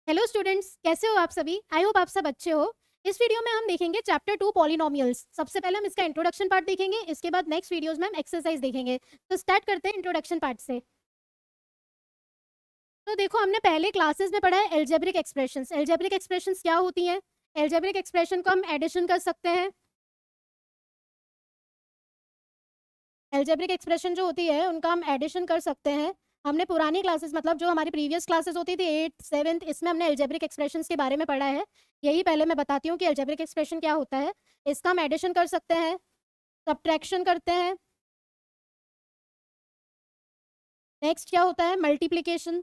Hello students, कैसे हो आप सभी। आई होप आप सब अच्छे हो। इस वीडियो में हम देखेंगे चैप्टर 2 पॉलिनोमियल्स। सबसे पहले हम इसका इंट्रोडक्शन पार्ट देखेंगे, इसके बाद नेक्स्ट वीडियोस में हम एक्सरसाइज देखेंगे। तो स्टार्ट करते हैं इंट्रोडक्शन पार्ट से। तो देखो, हमने पहले क्लासेस में पढ़ा है एल्जेब्रिक एक्सप्रेशंस। एल्जेब्रिक एक्सप्रेशंस क्या होती हैं? एल्जेब्रिक एक्सप्रेशन को हम एडिशन कर सकते हैं। एल्जेब्रिक एक्सप्रेशन जो होती है उनका हम एडिशन कर सकते हैं। हमने पुरानी क्लासेस, मतलब जो हमारी प्रीवियस क्लासेस होती थी 8th 7th, इसमें हमने एल्जेब्रिक एक्सप्रेशंस के बारे में पढ़ा है। यही पहले मैं बताती हूँ कि एल्जेब्रिक एक्सप्रेशन क्या होता है। इसका हम एडिशन कर सकते हैं, सब्ट्रैक्शन करते हैं। नेक्स्ट क्या होता है? मल्टीप्लिकेशन।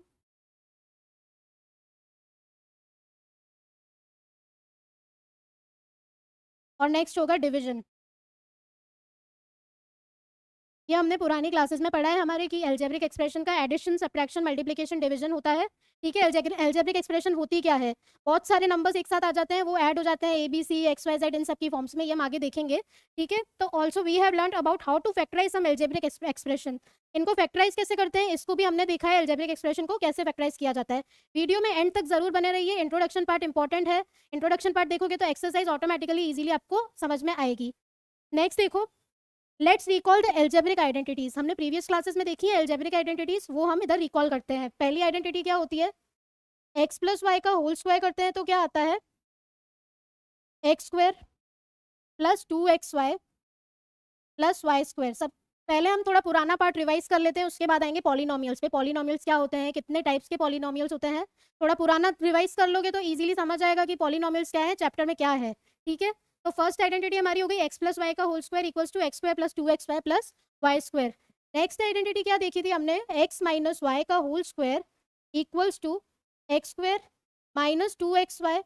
और नेक्स्ट होगा डिवीजन। ये हमने पुरानी क्लासेस में पढ़ा है हमारे कि एल्जेब्रिक एक्सप्रेशन का एडिशन, सब्ट्रैक्शन, मल्टीप्लिकेशन, डिवीजन होता है। ठीक है। एल्जेब्रिक एक्सप्रेशन होती क्या है? बहुत सारे नंबर्स एक साथ आ जाते हैं, वो ऐड हो जाते हैं, A B C X Y Z इन सब की फॉर्म्स में। ये हम आगे देखेंगे। ठीक है। तो also we have learn about how to factorise some algebraic expression. इनको फैक्टराइज कैसे करते हैं इसको भी हमने देखा है, एल्जेब्रिक एक्सप्रेशन को कैसे फैक्टराइज किया जाता है। वीडियो में एंड तक जरूर बने रहिए, इंट्रोडक्शन पार्ट इंपॉर्टेंट है। इंट्रोडक्शन पार्ट देखोगे तो एक्सरसाइज ऑटोमेटिकली इजीली आपको समझ में आएगी। नेक्स्ट देखो, let's recall the algebraic identities. हमने प्रीवियस क्लासेस में देखी है एल्जेब्रिक आइडेंटिटीज, वो हम इधर रिकॉल करते हैं। पहली आइडेंटिटी क्या होती है? एक्स प्लस वाई का होल स्क्वायर करते हैं तो क्या आता है? X square plus 2xy plus Y square. सब पहले हम थोड़ा पुराना पार्ट रिवाइज कर लेते हैं, उसके बाद आएंगे पॉलिनोमियल्स पे। पॉलिनोमियल्स क्या होते हैं, कितने टाइप्स के पॉलिनोमियल्स होते हैं, थोड़ा पुराना रिवाइज कर लोगे तो इजीली समझ आएगा कि पॉलिनोमियल्स क्या है, चैप्टर में क्या है। ठीक है। तो फर्स्ट आइडेंटिटी हमारी हो गई एक्स प्लस वाई का whole square equals to x square plus 2xy plus Y square. Next identity क्या देखी थी हमने? एक्स माइनस वाई का whole square equals to x square minus 2xy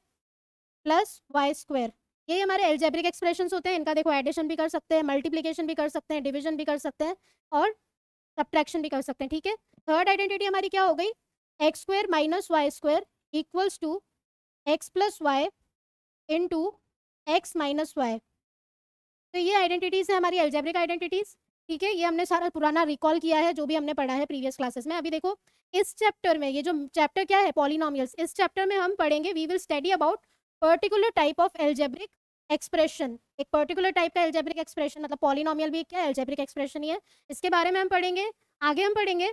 plus Y square. ये हमारे एल्जेब्रिक एक्सप्रेशंस होते हैं। इनका देखो एडिशन भी कर सकते हैं, मल्टीप्लिकेशन भी कर सकते हैं, डिवीजन भी कर सकते हैं और सब्ट्रैक्शन भी कर सकते हैं। ठीक है। थर्ड आइडेंटिटी हमारी क्या हो गई? X square minus Y square equals to x plus y into x minus y. तो ये आइडेंटिटीज है हमारी एल्जेब्रिक आइडेंटिटीज। ठीक है। ये हमने सारा पुराना रिकॉल किया है जो भी हमने पढ़ा है प्रीवियस क्लासेस में। अभी देखो, इस चैप्टर में, ये जो चैप्टर क्या है, पॉलिनोमियल्स, इस चैप्टर में हम पढ़ेंगे, we will study about particular type of algebraic expression. एक पर्टिकुलर टाइप का एल्जेब्रिक एक्सप्रेशन, मतलब पॉलिनोमियल भी क्या एल्जेब्रिक एक्सप्रेशन ही है, इसके बारे में हम पढ़ेंगे। आगे हम पढ़ेंगे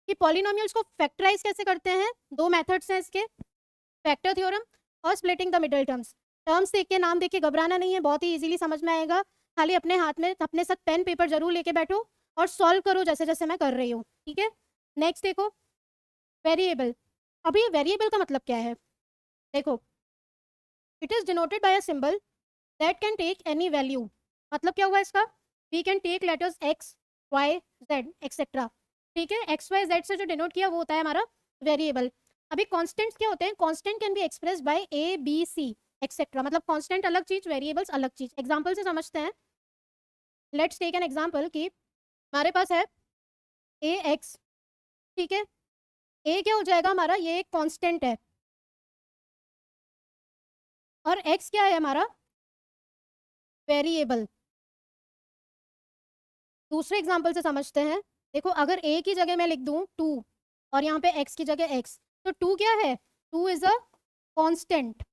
कि पॉलिनोमियल्स को फैक्टराइज कैसे करते हैं। दो मेथड्स हैं इसके, फैक्टर थ्योरम और splitting the middle terms. Terms देख के, नाम देख के घबराना नहीं है, बहुत ही इजीली समझ में आएगा। खाली अपने हाथ में, अपने साथ पेन पेपर जरूर लेके बैठो और सॉल्व करो जैसे जैसे मैं कर रही हूँ। ठीक है। नेक्स्ट देखो, वेरिएबल। अभी वेरिएबल का मतलब क्या है? देखो, it is denoted by a symbol that can take any value. मतलब क्या हुआ इसका? We can take letters x Y z etcetera. ठीक है। एक्स वाई जेड से जो डिनोट किया वो होता है हमारा वेरिएबल। अभी कॉन्स्टेंट्स क्या होते हैं? Constant can be express by a B c etcetera. मतलब कॉन्स्टेंट अलग चीज, वेरिएबल्स अलग चीज। एग्जाम्पल से समझते हैं। लेट्स टेक एन एग्जाम्पल कि हमारे पास है ए एक्स। ठीक है। ए क्या हो जाएगा हमारा? ये एक कॉन्स्टेंट है और एक्स क्या है हमारा? वेरिएबल। दूसरे एग्जाम्पल से समझते हैं। देखो, अगर ए की जगह मैं लिख दूं 2 और यहाँ पे एक्स की जगह एक्स, तो 2 क्या है? 2 इज अ कांस्टेंट।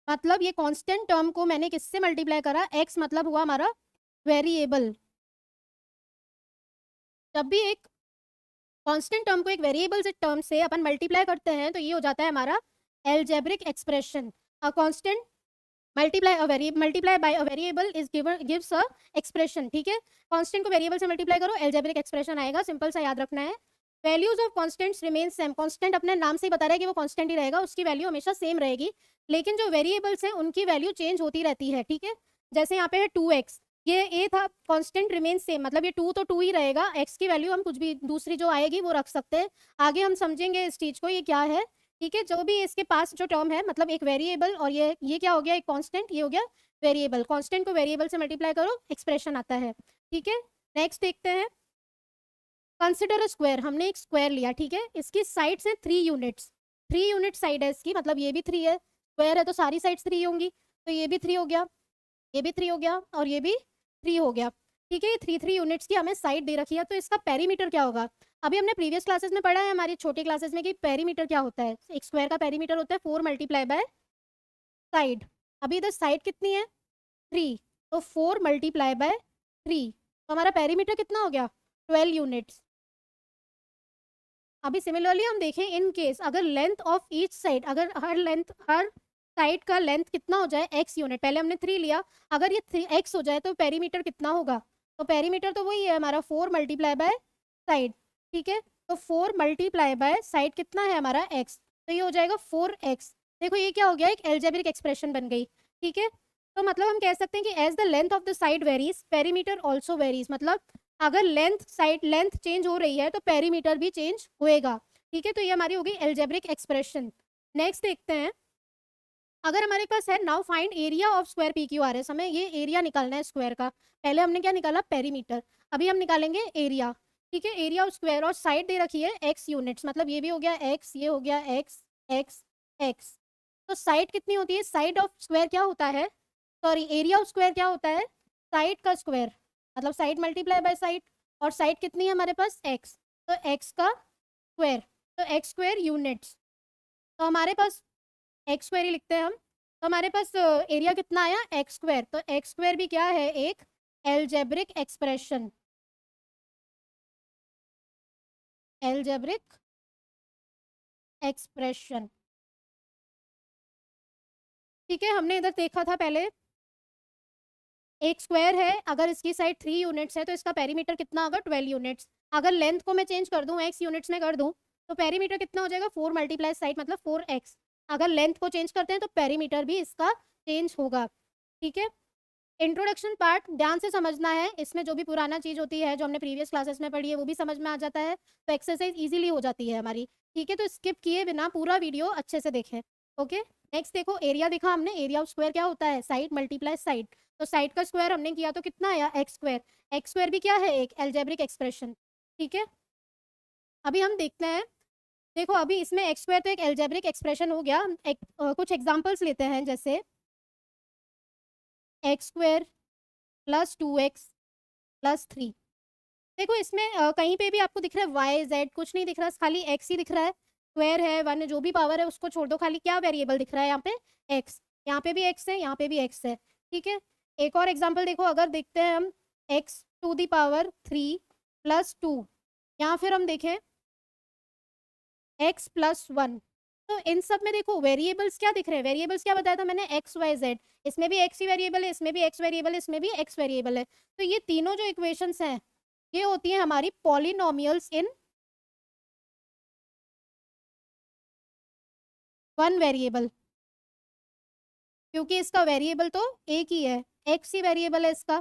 मतलब ये कांस्टेंट टर्म को मैंने किससे मल्टीप्लाई करा? एक्स, मतलब हुआ हमारा वेरिएबल। जब भी एक कांस्टेंट टर्म को एक वेरिएबल से टर्म से अपन मल्टीप्लाई करते हैं तो ये हो जाता है हमारा algebraic expression. A constant multiply by a variable is gives a expression. ठीक है। कांस्टेंट को वेरिएबल से मल्टीप्लाई करो, एल्जेब्रिक एक्सप्रेशन आएगा। सिंपल सा याद रखना है। Values of constants remain same. Constant अपने नाम से ही बता रहा है कि वो कांस्टेंट ही रहेगा, उसकी वैल्यू हमेशा सेम रहेगी। लेकिन जो वेरिएबल्स हैं उनकी वैल्यू चेंज होती रहती है। ठीक है। जैसे यहाँ पे है 2x, ये ए था, कांस्टेंट रिमेन सेम, मतलब ये 2 तो 2 ही रहेगा। x की वैल्यू हम कुछ भी दूसरी जो आएगी वो रख सकते हैं। आगे हम समझेंगे इस चीज को, ये क्या है। ठीक है। जो भी इसके पास जो टर्म है, मतलब एक वेरिएबल और ये क्या हो गया? एक कांस्टेंट, ये हो गया वेरिएबल। कांस्टेंट को वेरिएबल से मल्टीप्लाई करो, एक्सप्रेशन आता है। ठीक है। नेक्स्ट देखते हैं, कंसिडर अ स्क्वायर। हमने एक स्क्वायर लिया। ठीक है। इसकी साइड्स हैं 3 यूनिट्स। 3 यूनिट साइड है इसकी, मतलब ये भी 3 है। स्क्वायर है तो सारी साइड्स 3 होंगी। तो ये भी 3 हो गया, ये भी 3 हो गया और ये भी 3 हो गया। ठीक है। ये 3 3 यूनिट्स की हमें साइड दे रखी है, तो इसका पेरीमीटर क्या होगा? अभी हमने प्रीवियस क्लासेस में पढ़ा है हमारी छोटी क्लासेस में कि पेरीमीटर क्या होता है। एक स्क्वायर का पेरीमीटर होता है 4 मल्टीप्लाई बाय साइड। अभी इधर साइड कितनी है 3, तो 4 मल्टीप्लाई बाय 3, तो हमारा पेरीमीटर कितना हो गया 12 यूनिट्स। अभी सिमिलरली हम देखें इन केस अगर लेंथ ऑफ ईच साइड, अगर हर साइड का लेंथ कितना हो जाए x यूनिट, पहले हमने 3 लिया, अगर ये 3x हो जाए तो पेरीमीटर कितना होगा, तो पेरीमीटर तो वही है हमारा 4 मल्टीप्लाई बाय साइड। ठीक है, तो 4 मल्टीप्लाई बाय साइड कितना है हमारा x, तो ये हो जाएगा 4x। देखो ये क्या हो गया, एक एल्जेब्रिक एक्सप्रेशन बन गई। ठीक है, तो मतलब हम कह सकते हैं कि as the length of the side varies perimeter also varies, मतलब अगर साइड लेंथ चेंज हो रही है तो पेरीमीटर भी चेंज होएगा। ठीक है, तो ये हमारी होगी एल्जेब्रिक एक्सप्रेशन। नेक्स्ट देखते हैं, अगर हमारे पास है now find area of square P Q R S, हमें ये एरिया निकालना है स्क्वायर का। पहले हमने क्या निकाला पेरीमीटर, अभी हम निकालेंगे एरिया। ठीक है, एरिया ऑफ स्क्वायर और साइड दे रखी है x यूनिट्स, मतलब ये भी हो गया x, ये हो गया x x x। तो साइड कितनी होती है, साइड ऑफ स्क्वायर क्या होता है, सॉरी एरिया ऑफ स्क्वायर क्या होता है, साइड का स्क्वायर, मतलब साइड मल्टीप्लाई बाय साइड, और साइड कितनी है हमारे पास x, तो x का स्क्वायर, तो x स्क्वायर यूनिट्स। तो हमारे पास एक्स स्क्वायर ही लिखते हैं हम, तो हमारे पास एरिया कितना आया एक्स स्क्वायर, तो एक्स स्क्वायर भी क्या है एक एल्जेब्रिक एक्सप्रेशन, एल्जेब्रिक एक्सप्रेशन। ठीक है, हमने इधर देखा था पहले एक स्क्वायर है, अगर इसकी साइड 3 यूनिट्स है तो इसका पेरीमीटर कितना होगा 12 यूनिट्स। अगर लेंथ को मैं चेंज कर दूं x यूनिट्स में कर दूं तो पेरीमीटर कितना हो जाएगा 4 मल्टीप्लाई साइड मतलब 4x। अगर लेंथ को चेंज करते हैं तो पेरीमीटर भी इसका चेंज होगा। ठीक है, इंट्रोडक्शन पार्ट ध्यान से समझना है, इसमें जो भी पुराना चीज होती है जो हमने प्रीवियस क्लासेस में पढ़ी है वो भी समझ में आ जाता है, तो एक्सरसाइज इजीली हो जाती है हमारी। ठीक है, तो स्किप किए बिना पूरा वीडियो अच्छे से देखें। ओके, नेक्स्ट देखो एरिया देखा हमने, एरिया ऑफ स्क्वायर क्या होता है साइड मल्टीप्लाई साइड, तो साइड का स्क्वायर हमने किया तो कितना आया एक्स स्क्वायर। एक्स स्क्वायर भी क्या है एक एल्जेब्रिक एक्सप्रेशन। ठीक है, अभी हम देखते हैं, देखो अभी इसमें एक्स स्क्वायर तो एक एल्जेब्रिक एक्सप्रेशन हो गया। कुछ एग्जांपल्स लेते हैं, जैसे x square plus 2x plus 3। देखो इसमें कहीं पे भी आपको दिख रहा है वाई जेड कुछ नहीं दिख रहा, खाली एक्स ही दिख रहा है, स्क्वायर है वन जो भी पावर है उसको छोड़ दो, खाली क्या वेरिएबल दिख रहा है यहाँ पे एक्स, यहाँ पे भी एक्स है यहाँ पे भी एक्स है। ठीक है, एक और एग्जांपल देखो, अगर देखते हैं हम x to the power 3 plus 2, या फिर हम देखें एक्स प्लस 1, तो इन सब में देखो वेरिएबल्स क्या दिख रहे हैं, वेरिएबल्स क्या बताया था मैंने एक्स वाई जेड, इसमें भी एक्स ही वेरिएबल है, इसमें भी एक्स वेरिएबल है, इसमें भी एक्स वेरिएबल है। तो ये तीनों जो इक्वेशंस हैं ये होती है हमारी पॉलिनोमियल्स इन वन वेरिएबल, क्योंकि इसका वेरिएबल तो एक ही है, एक्स ही वेरिएबल है इसका,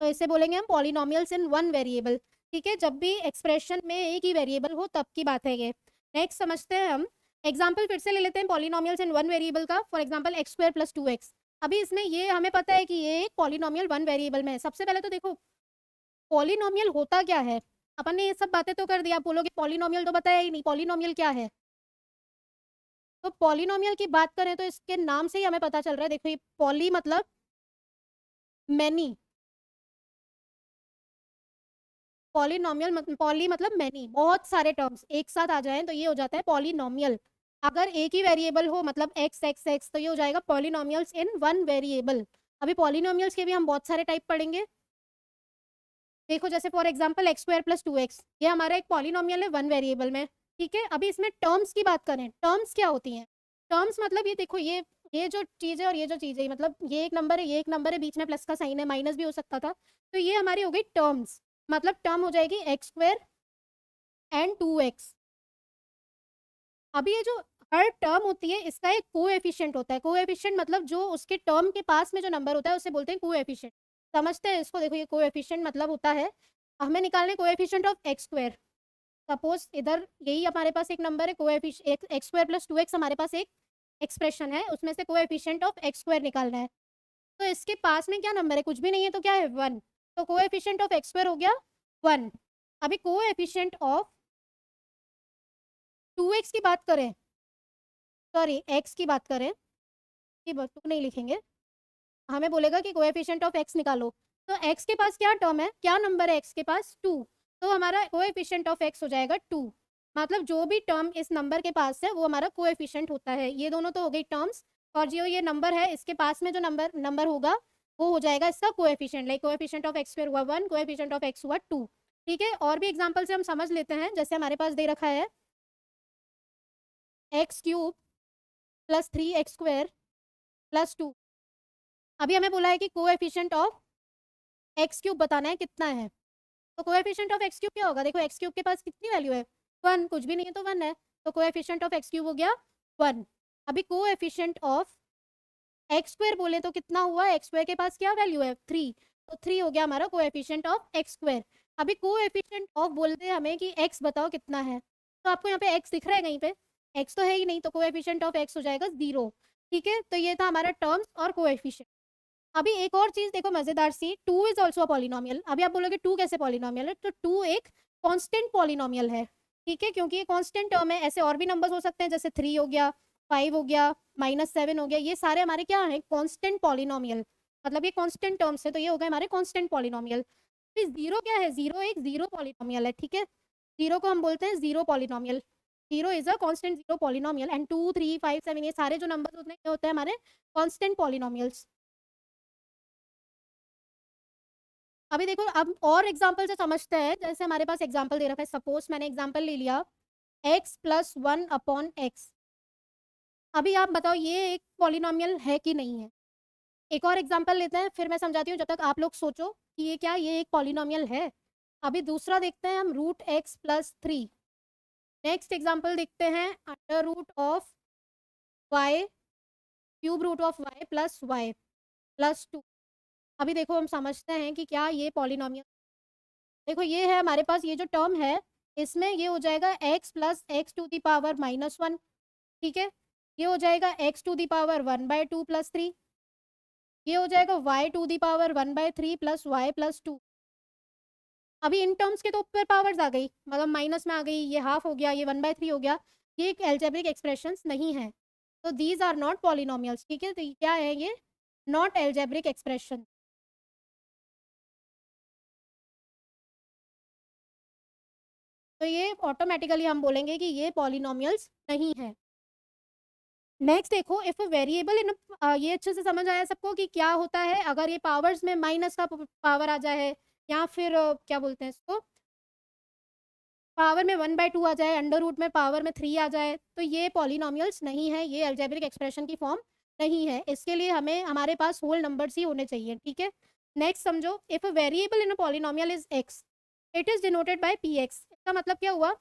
तो इसे बोलेंगे हम पॉलिनोमियल्स इन वन वेरिएबल। ठीक है, जब भी एक्सप्रेशन में एक ही वेरिएबल हो तब की बात है ये। नेक्स्ट समझते हैं हम, एग्जाम्पल फिर से ले लेते हैं पॉलिनोमियल्स इन वन वेरिएबल का, for example x square plus 2x। अभी इसमें ये हमें पता है कि ये एक पॉलिनोमियल वन वेरिएबल में है। सबसे पहले तो देखो पॉलिनोमियल होता क्या है, अपन ने ये सब बातें तो कर दिया, आप बोलोगे पॉलिनोमियल तो बताया ही नहीं, पॉलिनोमियल क्या है। तो पॉलिनोमियल की बात करें तो इसके नाम से ही हमें पता चल रहा है, देखो ये पॉली मतलब मैनी, पॉलिनोमियल पॉली मतलब मैनी, बहुत सारे टर्म्स एक साथ आ जाएं तो ये हो जाता है पॉलिनोमियल। अगर एक ही वेरिएबल हो मतलब एक्स एक्स एक्स तो ये हो जाएगा पॉलिनोमियल्स इन वन वेरिएबल। अभी पॉलिनोमियल्स के भी हम बहुत सारे टाइप पढ़ेंगे। देखो जैसे for example x square plus 2x, ये हमारा एक पॉलिनोमियल है वन वेरिएबल में। ठीक है, अभी इसमें टर्म्स की बात करें, टर्म्स क्या होती हैं, टर्म्स मतलब ये देखो ये जो चीज़ है और ये जो चीज़ है, मतलब ये एक नंबर है ये एक नंबर है, बीच में प्लस का साइन है, माइनस भी हो सकता था, तो ये हमारी हो गई टर्म्स। मतलब टर्म हो जाएगी एक्स स्क्वायर एंड 2x। अभी ये जो हर टर्म होती है इसका एक कोएफिशिएंट होता है, कोएफिशिएंट मतलब जो उसके टर्म के पास में जो नंबर होता है उसे बोलते हैं कोएफिशिएंट। समझते हैं इसको, देखो ये कोएफिशिएंट मतलब होता है, हमें निकालने coefficient of x square. Suppose इधर यही हमारे पास एक नंबर है coefficient x square plus 2x, हमारे पास एक एक्सप्रेशन है उसमें से कोएफिशिएंट ऑफ एक्स स्क्वायर निकालना है, तो इसके पास में क्या नंबर है, कुछ भी नहीं है, तो क्या है 1, तो कोएफिशिएंट ऑफ एक्स स्क्वायर हो गया 1। अभी कोएफिशिएंट ऑफ 2x की बात करें, सॉरी एक्स की बात करें, ये बच्चों नहीं लिखेंगे, हमें बोलेगा कि कोएफिशिएंट ऑफ एक्स निकालो, तो एक्स के पास क्या टर्म है, क्या नंबर है एक्स के पास 2, तो हमारा कोएफिशिएंट ऑफ x हो जाएगा 2। मतलब जो भी टर्म इस नंबर के पास है वो हमारा कोएफिशिएंट होता है। ये दोनों तो हो गई टर्म्स, और जो ये नंबर है इसके पास में जो नंबर नंबर होगा वो हो जाएगा इसका coefficient. Like coefficient of x square हुआ 1, कोएफिशिएंट ऑफ x हुआ 2। ठीक है, और भी एग्जांपल से हम समझ लेते हैं। जैसे हमारे पास दे रखा है x cube plus 3x square plus 2। अभी हमें बोला है कि कोएफिशिएंट ऑफ x क्यूब बताना है कितना है। तो कोएफिशिएंट ऑफ x क्यूब क्या होगा? देखो x क्यूब के पास कितनी वैल्यू है? 1, कुछ भी नहीं है तो 1 है। तो कोएफिशिएंट ऑफ x क्यूब हो गया 1। अभी कोएफिशिएंट ऑफ x स्क्वायर बोले तो कितना हुआ? x स्क्वायर के पास क्या वैल्यू है? 3। तो 3 हो गया हमारा कोएफिशिएंट ऑफ x स्क्वायर। अभी कोएफिशिएंट ऑफ बोलते हैं हमें कि x बताओ कितना है। तो आपको यहाँ पे x दिख रहा है कहीं पे? x तो है ही नहीं, तो कोएफिशिएंट ऑफ x हो जाएगा 0। ठीक है, तो ये था हमारा टर्म्स और कोएफिशिएंट। अभी एक और चीज देखो मजेदार सी, 2 इज ऑल्सो अ पॉलिनोमियल। अभी आप बोलोगे 2 कैसे पॉलिनोमियल है? तो 2 एक कांस्टेंट पॉलिनोमियल है। ठीक है, क्योंकि ये कांस्टेंट टर्म है। ऐसे और भी नंबर्स हो सकते हैं, जैसे 3 हो गया, 5 हो गया, -7 हो गया। ये सारे हमारे क्या हैं? Constant polynomial. मतलब ये कांस्टेंट टर्म्स है, तो ये हो गए हमारे कांस्टेंट पॉलिनोमियल। फिर जीरो क्या है? जीरो एक जीरो पॉलिनोमियल है। ठीक है, जीरो को हम बोलते हैं zero polynomial. Zero is a constant zero polynomial, and 2, 3, 5, 7 ये सारे जो नंबर्स होते हैं ये होते हैं हमारे कांस्टेंट पॉलिनोमियल्स। अभी देखो, अब और एग्जाम्पल से समझते हैं। जैसे हमारे पास एग्जाम्पल दे रखा है, सपोज मैंने एग्जाम्पल ले लिया x प्लस 1 अपॉन एक्स। अभी आप बताओ ये एक पॉलिनोमियल है कि नहीं है? एक और एग्जाम्पल लेते हैं, फिर मैं समझाती हूँ, जब तक आप लोग सोचो कि ये क्या, ये एक पॉलिनोमियल है। अभी दूसरा देखते हैं हम, root x plus 3। Next example देखते हैं, under root of y, cube root of y plus Y plus 2। अभी देखो हम समझते हैं कि क्या ये पॉलिनोमियल। देखो ये है हमारे पास, ये जो टर्म है इसमें ये हो जाएगा x plus x to the power -1। ठीक है, ये हो जाएगा x to the power 1/2 plus 3। ये हो जाएगा y to the power 1/3 plus Y plus 2। अभी इन टर्म्स के तो ऊपर पावर्स आ गई, मतलब माइनस में आ गई, ये हाफ हो गया, ये 1/3 हो गया। ये एक एल्जेब्रिक एक्सप्रेशंस नहीं है, तो दीज आर नॉट पॉलिनोमियल्स। ठीक है, तो ये क्या है? ये नॉट एल्जेब्रिक एक्सप्रेशन। तो ये ऑटोमेटिकली हम बोलेंगे कि ये पॉलिनोमियल्स नहीं है। नेक्स्ट देखो, इफ वेरिएबल इन, ये अच्छे से समझ आया सबको कि क्या होता है अगर ये पावर्स में माइनस का पावर आ जाए, या फिर क्या बोलते हैं इसको, पावर में 1/2 आ जाए, अंडर रूट में पावर में 3 आ जाए, तो ये पॉलिनोमियल्स नहीं है, ये अल्जेब्रिक एक्सप्रेशन की फॉर्म नहीं है। इसके लिए हमें हमारे पास होल नंबर्स ही होने चाहिए। ठीक है, नेक्स्ट समझो, if a variable in a polynomial is x, it is denoted bye px। इसका मतलब क्या हुआ?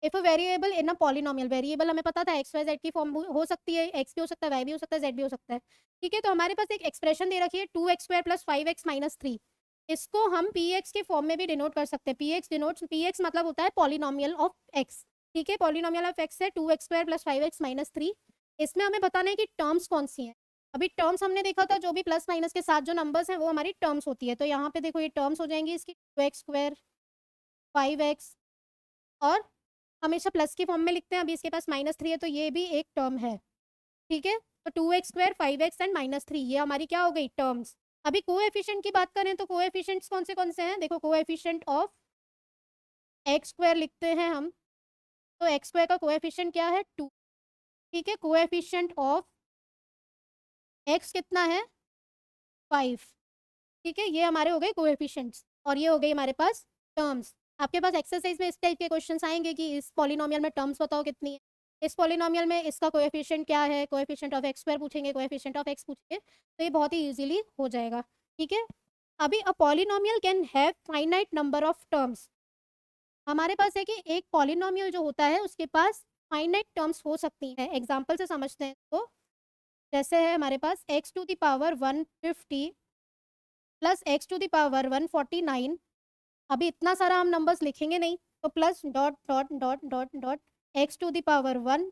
If a variable in a polynomial, variable हमें पता था एक्स वाई जेड की फॉर्म हो सकती है, एक्स भी हो सकता है, वाई भी हो सकता है, जेड भी हो सकता है। ठीक है, तो हमारे पास एक एक्सप्रेशन दे रखी है 2x square plus 5x minus 3। इसको हम px के फॉर्म में भी डिनोट कर सकते हैं। px मतलब होता है पॉलिनोमियल ऑफ x। ठीक है, पॉलिनोमियल ऑफ x है 2x square plus 5x minus 3। इसमें हमें बताना है कि टर्म्स कौन सी हैं। अभी टर्म्स हमने देखा था, जो भी प्लस माइनस के साथ जो नंबर्स हैं वो हमारी टर्म्स होती है। तो यहाँ पे देखो ये टर्म्स हो जाएंगी इसकी, 2x स्क्वायर, 5x, और हमेशा प्लस की फॉर्म में लिखते हैं। अभी इसके पास -3 है तो ये भी एक टर्म है। ठीक है, तो 2x स्क्वायर, 5x एंड -3 ये हमारी क्या हो गई? टर्म्स। अभी कोएफिशिएंट की बात करें तो कोएफिशिएंट्स कौन से हैं? देखो, कोएफिशिएंट ऑफ x स्क्वायर लिखते हैं हम, तो x स्क्वायर का कोएफिशिएंट क्या है? 2। ठीक है, कोएफिशिएंट ऑफ x कितना है? 5। ठीक है, ये हमारे हो गए कोएफिशिएंट्स, और ये हो गई हमारे पास टर्म्स। आपके पास एक्सरसाइज में इस टाइप के क्वेश्चंस आएंगे कि इस पॉलिनोमियल में टर्म्स बताओ कितनी है, इस पॉलिनोमियल में इसका कोएफिशिएंट क्या है, कोएफिशिएंट ऑफ एक्स स्क्वायर पूछेंगे, कोएफिशिएंट ऑफ एक्स पूछेंगे, तो ये बहुत ही इजीली हो जाएगा। ठीक है, अभी a polynomial can have finite number of terms. हमारे पास है कि एक पॉलिनोमियल जो होता है उसके पास फाइनाइट टर्म्स हो सकती हैं। एग्जाम्पल से समझते हैं तो, जैसे है हमारे पास X to the power 150 plus x to the power 149। अभी इतना सारा हम नंबर्स लिखेंगे नहीं, तो plus dot dot dot dot dot X to the power 1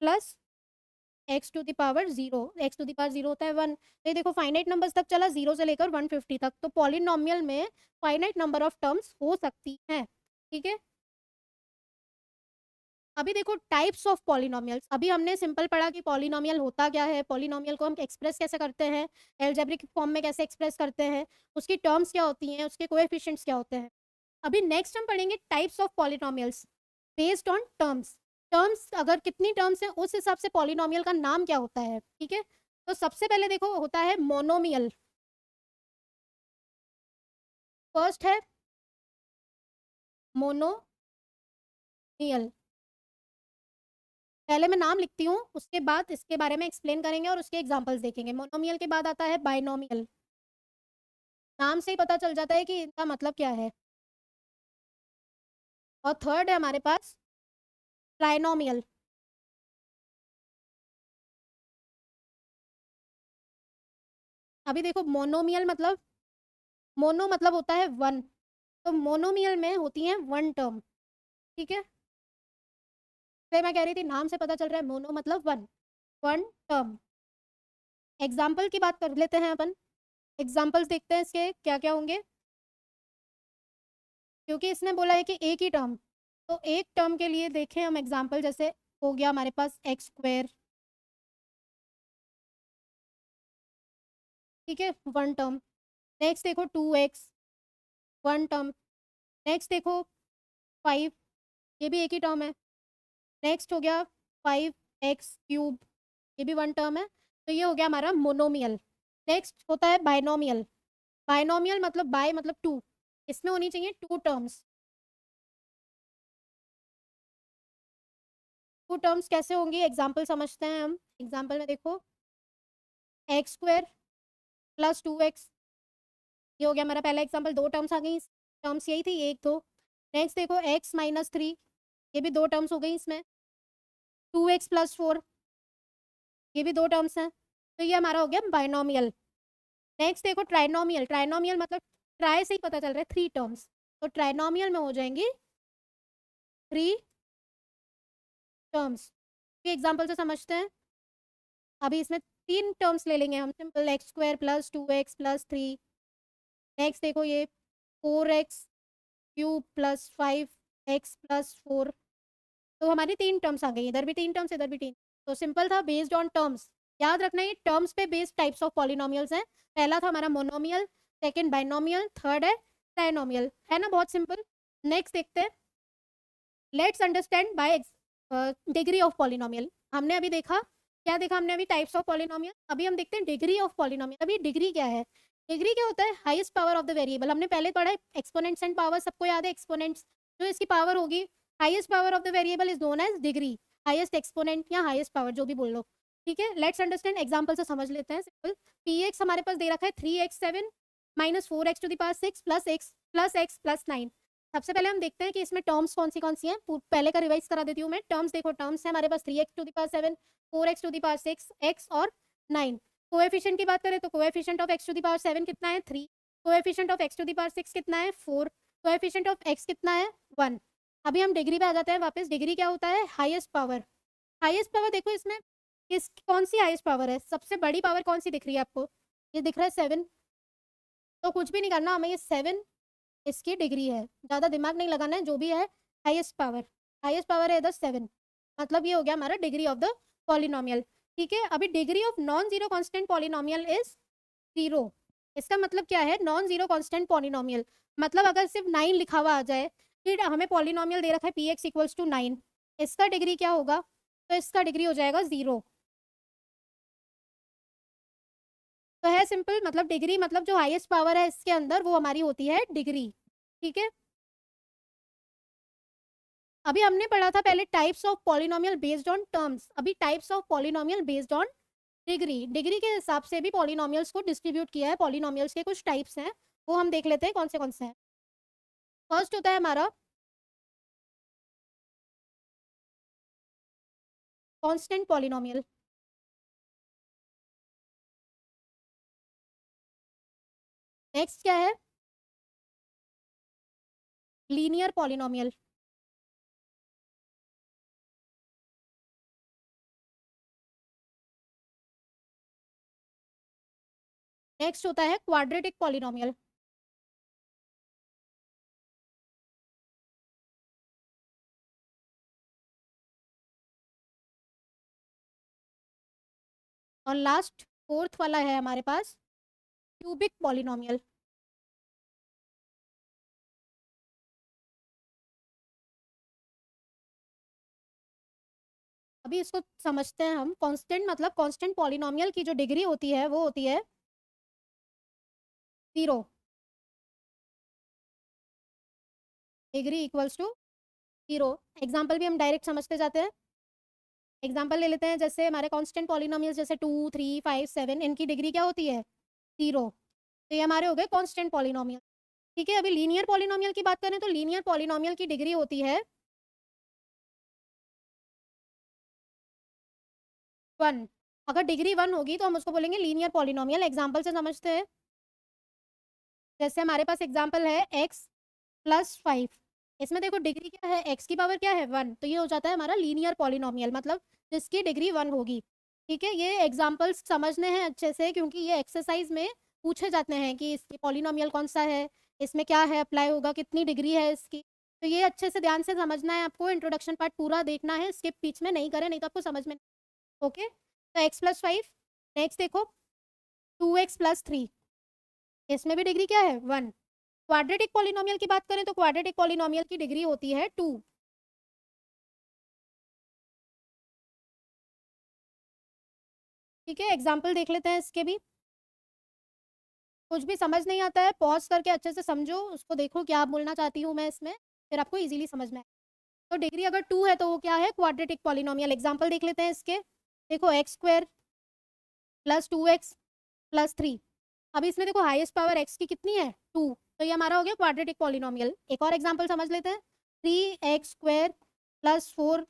plus x to the power 0। X to the power 0 होता है 1। तो ये देखो फाइनाइट नंबर्स तक चला, 0 से लेकर 150 तक। तो पॉलिनोमियल में फाइनाइट नंबर ऑफ टर्म्स हो सकती हैं। ठीक है, अभी देखो टाइप्स ऑफ पॉलिनोमियल्स। अभी हमने सिंपल पढ़ा कि पॉलिनोमियल होता क्या है, पॉलिनोमियल को हम एक्सप्रेस कैसे करते हैं, एल्जेब्रिक फॉर्म में कैसे एक्सप्रेस करते हैं, उसकी टर्म्स क्या होती हैं, उसके कोएफिशिएंट्स क्या होते हैं। अभी नेक्स्ट हम पढ़ेंगे types of polynomials based on terms. Terms अगर कितनी टर्म्स हैं उस हिसाब से पॉलिनोमियल का नाम क्या होता है, ठीक है। तो सबसे पहले देखो होता है मोनोमियल। फर्स्ट है मोनोमियल। पहले मैं नाम लिखती हूँ, उसके बाद इसके बारे में एक्सप्लेन करेंगे और उसके एग्जांपल्स देखेंगे। मोनोमियल के बाद आता है बाइनोमियल। नाम से ही पता चल जाता है कि इनका मतलब क्या है। और थर्ड है हमारे पास ट्राइनोमियल। अभी देखो मोनोमियल मतलब, मोनो मतलब होता है वन, तो मोनोमियल में होती है वन टर्म, ठीक है। फिर मैं कह रही थी नाम से पता चल रहा है मोनो मतलब वन, वन टर्म। एग्जाम्पल की बात कर लेते हैं अपन। एग्जाम्पल्स देखते हैं इसके क्या क्या होंगे, क्योंकि इसने बोला है कि एक ही टर्म, तो एक टर्म के लिए देखें हम एग्जाम्पल। जैसे हो गया हमारे पास एक्स स्क्वेयर, ठीक है, वन टर्म। नेक्स्ट देखो two x, one term. Next देखो फाइव, ये भी एक ही टर्म है। नेक्स्ट हो गया फाइव एक्स क्यूब, ये भी वन टर्म है। तो ये हो गया हमारा मोनोमियल। नेक्स्ट होता है बाइनोमियल। बाइनोमियल मतलब बाय मतलब टू, इसमें होनी चाहिए टू टर्म्स। टू टर्म्स कैसे होंगी एग्जाम्पल समझते हैं हम। एग्जाम्पल में देखो x square plus two x, ये हो गया हमारा पहला एग्जाम्पल। दो टर्म्स आ गई, टर्म्स यही थी एक दो। नेक्स्ट देखो एक्स माइनस थ्री, ये भी दो टर्म्स हो गई इसमें। टू एक्स प्लस फोर, ये भी दो टर्म्स हैं। तो ये हमारा हो गया बाइनोमियल। नेक्स्ट देखो ट्राइनोमियल। ट्राइनोमियल मतलब ट्राई से ही पता चल रहा है थ्री टर्म्स, तो ट्राइनोमियल में हो जाएंगी थ्री टर्म्स। ये एग्जाम्पल से समझते हैं। अभी इसमें तीन टर्म्स ले लेंगे हम, simple x square plus two x plus three. Next देखो ये four x cube plus five x plus four. तो हमारी तीन टर्म्स आ गई, इधर भी तीन टर्म्स इधर भी तीन। तो सिंपल था बेस्ड ऑन टर्म्स। याद रखना ये टर्म्स पे बेस्ड टाइप्स ऑफ पॉलिनोमियल्स हैं। पहला था हमारा मोनोमियल, सेकंड बाइनोमियल, थर्ड है ट्राइनोमियल, है ना, बहुत सिंपल। नेक्स्ट देखते हैं, let's understand by degree of polynomial. हमने अभी देखा, क्या देखा हमने अभी, टाइप्स ऑफ पॉलिनोमियल। अभी हम देखते हैं डिग्री ऑफ पॉलिनोमियल। अभी डिग्री क्या है? डिग्री क्या होता है? Highest power of the variable. हमने पहले पढ़ा है एक्सपोनेंट्स एंड पावर, सबको याद है एक्सपोनेंट्स, जो इसकी पावर होगी। Highest power of the variable is known as degree, highest exponent या हाईएस्ट पावर जो भी बोल लो, ठीक है। लेट्स अंडरस्टैंड, एग्जाम्पल से समझ लेते हैं। सिंपल, पी एक्स हमारे पास दे रखा है three x seven minus four x to the power six plus x plus nine. सबसे पहले हम देखते हैं कि इसमें टर्म्स कौन सी हैं। पहले का रिवाइज करा देती हूँ मैं। टर्म्स देखो, टर्म्स है हमारे पास three X to the power seven, four x to the power six, X और नाइन। कोएफिशिएंट की बात करें तो coefficient of X to the power seven कितना है? Three. Coefficient of X to the power six कितना है? फोर। कोएफिशिएंट ऑफ एक्स कितना है? वन। अभी हम डिग्री पे आ जाते हैं वापस। डिग्री क्या होता है? Highest power. हाईएस्ट पावर देखो इसमें किस, कौन सी हाईएस्ट पावर है? सबसे बड़ी पावर कौन सी दिख रही है आपको? ये दिख रहा है सेवन। तो कुछ भी नहीं करना हमें, ये सेवन इसकी डिग्री है, ज़्यादा दिमाग नहीं लगाना है। जो भी है हाईएस्ट पावर, हाईएस्ट पावर है इधर सेवन, मतलब ये हो गया हमारा डिग्री ऑफ द पॉलिनोमियल, ठीक है। अभी degree of non zero constant polynomial is zero. इसका मतलब क्या है? नॉन जीरो कांस्टेंट पॉलिनोमियल मतलब अगर सिर्फ नाइन लिखा हुआ आ जाए, फिर हमें पॉलिनोमियल दे रखा है p x equals to nine, इसका डिग्री क्या होगा? तो इसका डिग्री हो जाएगा जीरो। तो है सिंपल, मतलब डिग्री मतलब जो हाईएस्ट पावर है इसके अंदर वो हमारी होती है डिग्री, ठीक है। अभी हमने पढ़ा था पहले types of polynomial based on terms, अभी types of polynomial based on degree. Degree के हिसाब से भी पॉलिनोमियल्स को डिस्ट्रीब्यूट किया है। पॉलिनोमियल्स के कुछ टाइप्स हैं, वो हम देख लेते हैं कौन से हैं। फर्स्ट होता है हमारा कांस्टेंट पॉलिनोमियल। नेक्स्ट क्या है? Linear polynomial. नेक्स्ट होता है क्वाड्रेटिक पॉलिनोमियल। और लास्ट फोर्थ वाला है हमारे पास क्यूबिक पॉलिनोमियल। अभी इसको समझते हैं हम। कांस्टेंट मतलब कांस्टेंट पॉलिनोमियल की जो डिग्री होती है वो होती है 0, डिग्री इक्वल्स टू 0। एग्जाम्पल भी हम डायरेक्ट समझते जाते हैं। एग्जाम्पल ले लेते हैं, जैसे हमारे कांस्टेंट पॉलिनोमियल जैसे 2, 3, 5, 7, इनकी डिग्री क्या होती है 0। तो ये हमारे हो गए कांस्टेंट पॉलिनोमियल। ठीक है, अभी लीनियर पॉलिनोमियल की बात करें तो लीनियर पॉलिनोमियल की डिग्री होती है 1। अगर डिग्री 1 होगी तो हम उसको बोलेंगे लीनियर पॉलिनोमियल। एग्जाम्पल से समझते हैं, जैसे हमारे पास एग्जाम्पल है x+5। इसमें देखो डिग्री क्या है, x की पावर क्या है 1, तो ये हो जाता है हमारा लीनियर पॉलिनोमियल, मतलब जिसकी डिग्री 1 होगी। ठीक है, ये एग्जाम्पल्स समझने हैं अच्छे से, क्योंकि ये एक्सरसाइज में पूछे जाते हैं कि इसकी पॉलिनोमियल कौन सा है, इसमें क्या है अप्लाई होगा, कितनी डिग्री है इसकी। तो ये अच्छे से ध्यान से समझना है आपको, इंट्रोडक्शन पार्ट पूरा देखना है, स्किप बीच में नहीं करें, नहीं तो आपको समझ में। ओके, तो x+5। नेक्स्ट देखो 2x+3, इसमें भी डिग्री क्या है 1। क्वाड्रेटिक पॉलिनोमियल की बात करें तो क्वाड्रेटिक पॉलिनोमियल की डिग्री होती है 2। ठीक है, एग्जाम्पल देख लेते हैं इसके भी। कुछ भी समझ नहीं आता है पॉज करके अच्छे से समझो, उसको देखो क्या बोलना चाहती हूँ मैं इसमें, फिर आपको इजीली समझना है। तो डिग्री अगर 2 है तो वो क्या है, क्वाड्रेटिक पॉलिनोमियल। एग्जाम्पल देख लेते हैं इसके। देखो x² + 2x + 3। अभी इसमें देखो हाईएस्ट पावर x की कितनी है 2, तो ये हमारा हो गया क्वाड्रेटिक पॉलिनोमियल। एक और एग्जाम्पल समझ लेते हैं, 3x² + 4।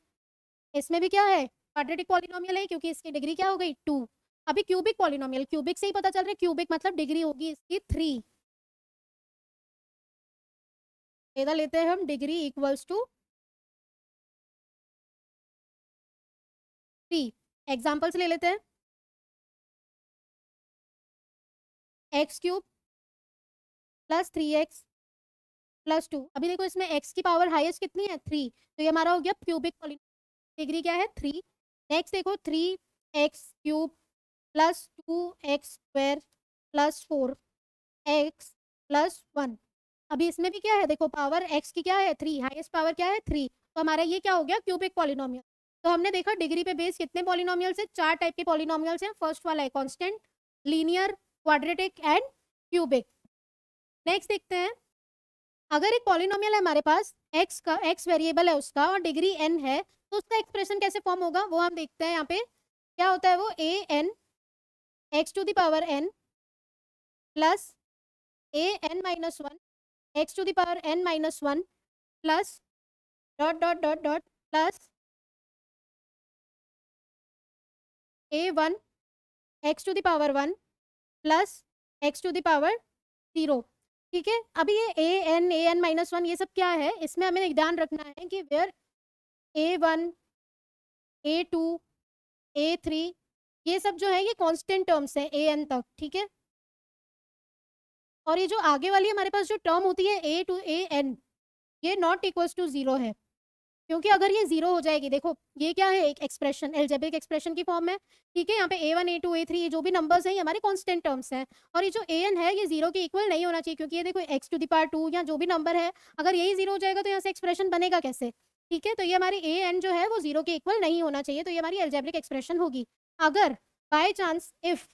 इसमें भी क्या है, क्वाड्रेटिक पॉलिनोमियल है, क्योंकि इसकी डिग्री क्या हो गई 2। अभी क्यूबिक पॉलिनोमियल, क्यूबिक से ही पता चल रहा है, क्यूबिक मतलब डिग्री होगी इसकी 3। इधर लेते हैं हम डिग्री इक्वल्स टू 3। एग्जाम्पल्स ले लेते हैं, x³ + 3x + 2। अभी देखो इसमें x की पावर हाईएस्ट कितनी है 3, तो ये हमारा हो गया क्यूबिक पॉलिनोमियल, डिग्री क्या है 3। नेक्स्ट देखो 3x³ + 2x² + 4x + 1। अभी इसमें भी क्या है, देखो पावर x की क्या है 3, हाईएस्ट पावर क्या है 3, तो हमारा ये क्या हो गया क्यूबिक पॉलिनोमियल। तो हमने देखा डिग्री पे बेस कितने पॉलिनोमियल्स हैं, 4 टाइप के पॉलिनोमियल्स हैं। फर्स्ट वाला है constant, linear, quadratic and cubic. Next देखते हैं, अगर एक पॉलिनोमियल है हमारे पास, x वेरिएबल है उसका और डिग्री n है, तो उसका एक्सप्रेशन कैसे फॉर्म होगा वो हम देखते हैं। यहाँ पे क्या होता है, वो an x⁴n plus an-1 x⁴n-1 plus dot dot dot dot plus a1 x⁴1 plus x⁴0। ठीक है, अभी ये an-1 ये सब क्या है, इसमें हमें ध्यान रखना है कि वेयर a1 a2 a3 ये सब जो है ये कांस्टेंट टर्म्स है an तक। ठीक है, और ये जो आगे वाली हमारे पास जो टर्म होती है a to an, ये नॉट इक्वल्स टू 0 है, क्योंकि अगर ये 0 हो जाएगी, देखो ये क्या है, एक एक्सप्रेशन, एल्जेब्रिक एक्सप्रेशन की फॉर्म में। ठीक है, यहाँ पे a1 a2 a3 ये जो भी नंबर्स हैं ये हमारे कांस्टेंट टर्म्स हैं, और ये जो an है ये 0 के इक्वल नहीं होना चाहिए, क्योंकि ये देखो x⁴ या जो भी नंबर है, अगर यही 0 हो जाएगा तो यहाँ से एक्सप्रेशन बनेगा कैसे। ठीक है, तो ये हमारी an जो है वो 0 के इक्वल नहीं होना चाहिए, तो ये हमारी एल्जेब्रिक एक्सप्रेशन होगी। अगर by chance if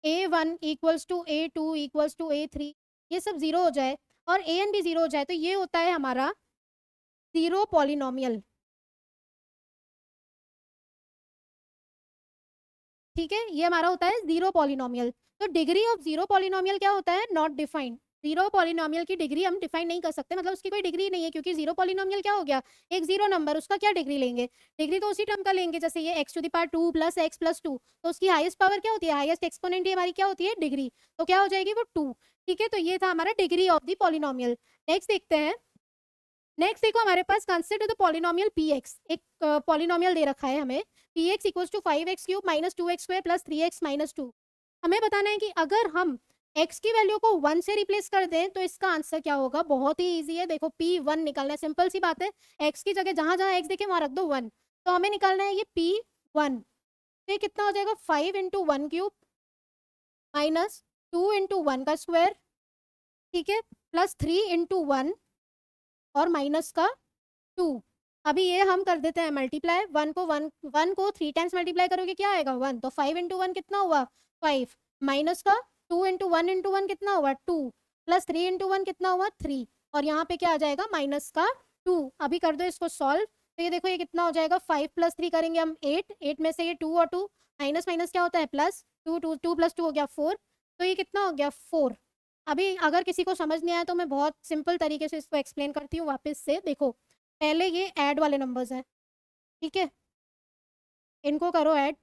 a1 equals to a2 equals to a3 ये सब 0 हो जाए और an भी 0 हो जाए, तो ये होता है हमारा 0 पॉलिनोमियल। ठीक है, ये हमारा होता है 0 पॉलिनोमियल। तो डिग्री ऑफ 0 पॉलिनोमियल क्या होता है, नॉट डिफाइंड। 0 पॉलिनोमियल की डिग्री हम डिफाइन नहीं कर सकते, मतलब उसकी कोई डिग्री नहीं है, क्योंकि 0 पॉलिनोमियल क्या हो गया, एक 0 नंबर, उसका क्या डिग्री लेंगे, डिग्री तो उसी टर्म का लेंगे, जैसे ये x⁴2 + x + 2, तो उसकी हाईएस्ट पावर क्या होती है, हाईएस्ट एक्सपोनेंट ही हमारी क्या होती है डिग्री, तो क्या हो जाएगी वो 2। ठीक है, तो ये था हमारा degree of the polynomial. Next देखते हैं, नेक्स्ट देखो हमारे पास कंसिडर द पॉलिनोमियल px। एक पॉलिनोमियल दे रखा है हमें, px equals to 5x³ - 2x² + 3x - 2। हमें बताना है कि अगर हम x की वैल्यू को 1 से रिप्लेस कर दें तो इसका आंसर क्या होगा। बहुत ही इजी है, देखो p1 निकालना है, सिंपल सी बात है। x की जगह जहां जहां x देखे वहां रख दो 1, तो हमें निकालना है ये p1। तो ये कितना हो जाएगा, 5 × 1³ माइनस 2 × 1 का स्क्वायर, ठीक है, प्लस 3 × 1 और माइनस का 2। अभी ये हम कर देते हैं मल्टीप्लाई, वन को 3 टाइम्स मल्टीप्लाई करोगे क्या आएगा 1, तो 5 इंटू 1 कितना हुआ 5, माइनस का 2 इंटू 1 इंटू 1 कितना हुआ 2, प्लस 3 इंटू 1 कितना हुआ 3, और यहाँ पे क्या आ जाएगा माइनस का 2। अभी कर दो इसको सॉल्व, तो ये देखो ये कितना हो जाएगा 5 प्लस 3 करेंगे हम 8, 8 में से ये 2 और 2 माइनस माइनस क्या होता है प्लस, 2 प्लस 2 हो गया 4, तो ये कितना हो गया 4। अभी अगर किसी को समझ नहीं आया तो मैं बहुत सिंपल तरीके से इसको एक्सप्लेन करती हूँ वापस से। देखो पहले ये ऐड वाले नंबर्स हैं, ठीक है, इनको करो ऐड,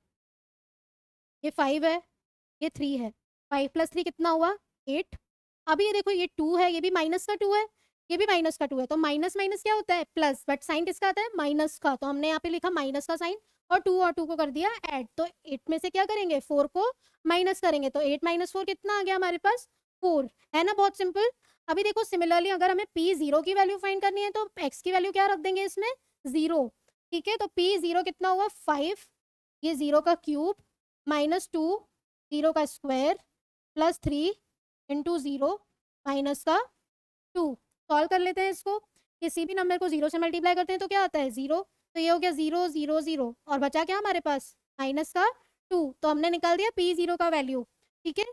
ये 5 है, ये 3 है, 5 प्लस 3 कितना हुआ 8। अभी ये देखो ये 2 है, ये भी माइनस का 2 है, ये भी माइनस का 2 है, तो माइनस माइनस क्या होता है प्लस, बट साइन किसका आता है माइनस का, तो हमने यहाँ पे लिखा माइनस का साइन और 2 को कर दिया ऐड, तो 8 में से क्या करेंगे 4 को माइनस करेंगे, तो 8 माइनस 4 कितना आ गया हमारे पास 4, है ना, बहुत सिंपल। अभी देखो सिमिलरली अगर हमें p0 की वैल्यू फाइंड करनी है तो x की वैल्यू क्या रख देंगे इसमें 0, ठीक है, तो p0 कितना हुआ 5, ये 0 का क्यूब माइनस 2 0 का स्क्वायर प्लस 3 इंटू 0 माइनस का 2। सॉल्व कर लेते हैं इसको, किसी भी नंबर को 0 से मल्टीप्लाई करते हैं तो क्या आता है 0, तो ये हो गया 0 0 0 और बचा क्या हमारे पास माइनस का 2, तो हमने निकाल दिया p0 का वैल्यू, ठीक है।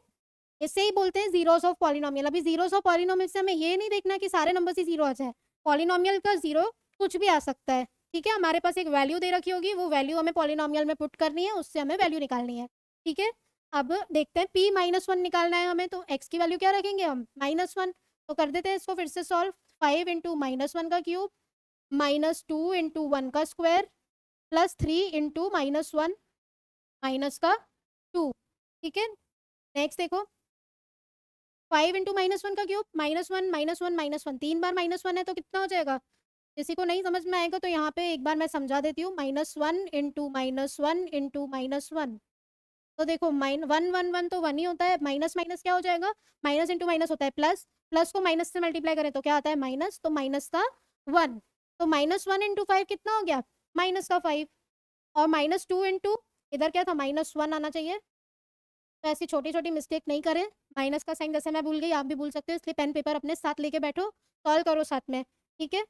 इससे ही बोलते हैं जीरोस ऑफ पॉलिनोमियल। अभी जीरोस ऑफ पॉलिनोमियल से हमें ये नहीं देखना कि सारे नंबर ही जीरो आ जाए, पॉलिनोमियल का जीरो कुछ भी आ सकता है, ठीक है। हमारे पास एक वैल्यू दे रखी होगी, वो वैल्यू हमें पॉलिनोमियल में पुट करनी है, उससे हमें वैल्यू निकालनी है, ठीक है। अब देखते हैं p-1 निकालना है हमें, तो x की वैल्यू क्या रखेंगे हम -1, तो कर देते हैं इसको फिर से सॉल्व, 5 इंटू -1 का क्यूब -2 इंटू 1 का स्क्वायर प्लस 3 इंटू -1 माइनस का 2, ठीक है। नेक्स्ट देखो 5 इंटू -1 का क्यूब -1 -1 -1 3 बार -1 है तो कितना हो जाएगा, किसी को नहीं समझ में आएगा तो यहाँ पे एक बार मैं समझा देती हूँ, -1 इंटू -1 इंटू -1, तो देखो माइन 1 1 1 तो 1 ही होता है, माइनस माइनस क्या हो जाएगा, माइनस इंटू माइनस होता है प्लस, प्लस को माइनस से मल्टीप्लाई करें तो क्या आता है माइनस, तो माइनस का 1, तो -1 इंटू 5 कितना हो गया माइनस का 5, और -2 इंटू इधर क्या था -1 आना चाहिए, तो ऐसी छोटी छोटी मिस्टेक नहीं करें, माइनस का साइन जैसे मैं भूल गई आप भी भूल सकते हो, इसलिए पेन पेपर अपने साथ लेके बैठो, सॉल्व करो साथ में, ठीक है।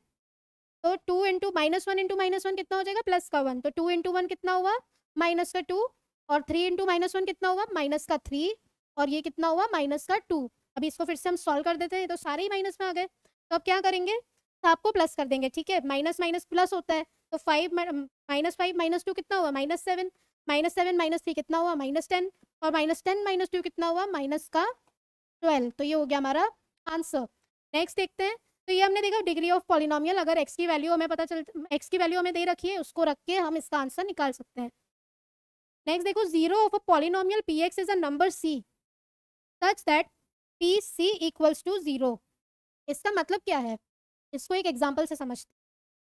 तो 2 इंटू -1 कितना हो जाएगा प्लस का 1, तो 2 इंटू 1 कितना हुआ माइनस का 2, और 3 इंटू -1 कितना हुआ माइनस का 3, और ये कितना हुआ माइनस का 2। अभी इसको फिर से हम सॉल्व कर देते हैं, तो सारे ही माइनस में आ गए, तो अब क्या करेंगे सबको प्लस कर देंगे, ठीक है, माइनस माइनस प्लस होता है, तो -5 -2 कितना हुआ -7, -7 -3 कितना हुआ -10, और -10 -2 कितना हुआ माइनस का 12, तो ये हो गया हमारा आंसर। नेक्स्ट देखते हैं, तो ये हमने देखा डिग्री ऑफ पॉलिनोमियल, अगर x की वैल्यू हमें पता चल x की वैल्यू हमें दे रखी है, उसको रख के हम इसका आंसर निकाल सकते हैं। नेक्स्ट देखो zero of a polynomial px is a number c such that pc equals to 0, इसका मतलब क्या है, इसको एक एग्जांपल से समझते हैं।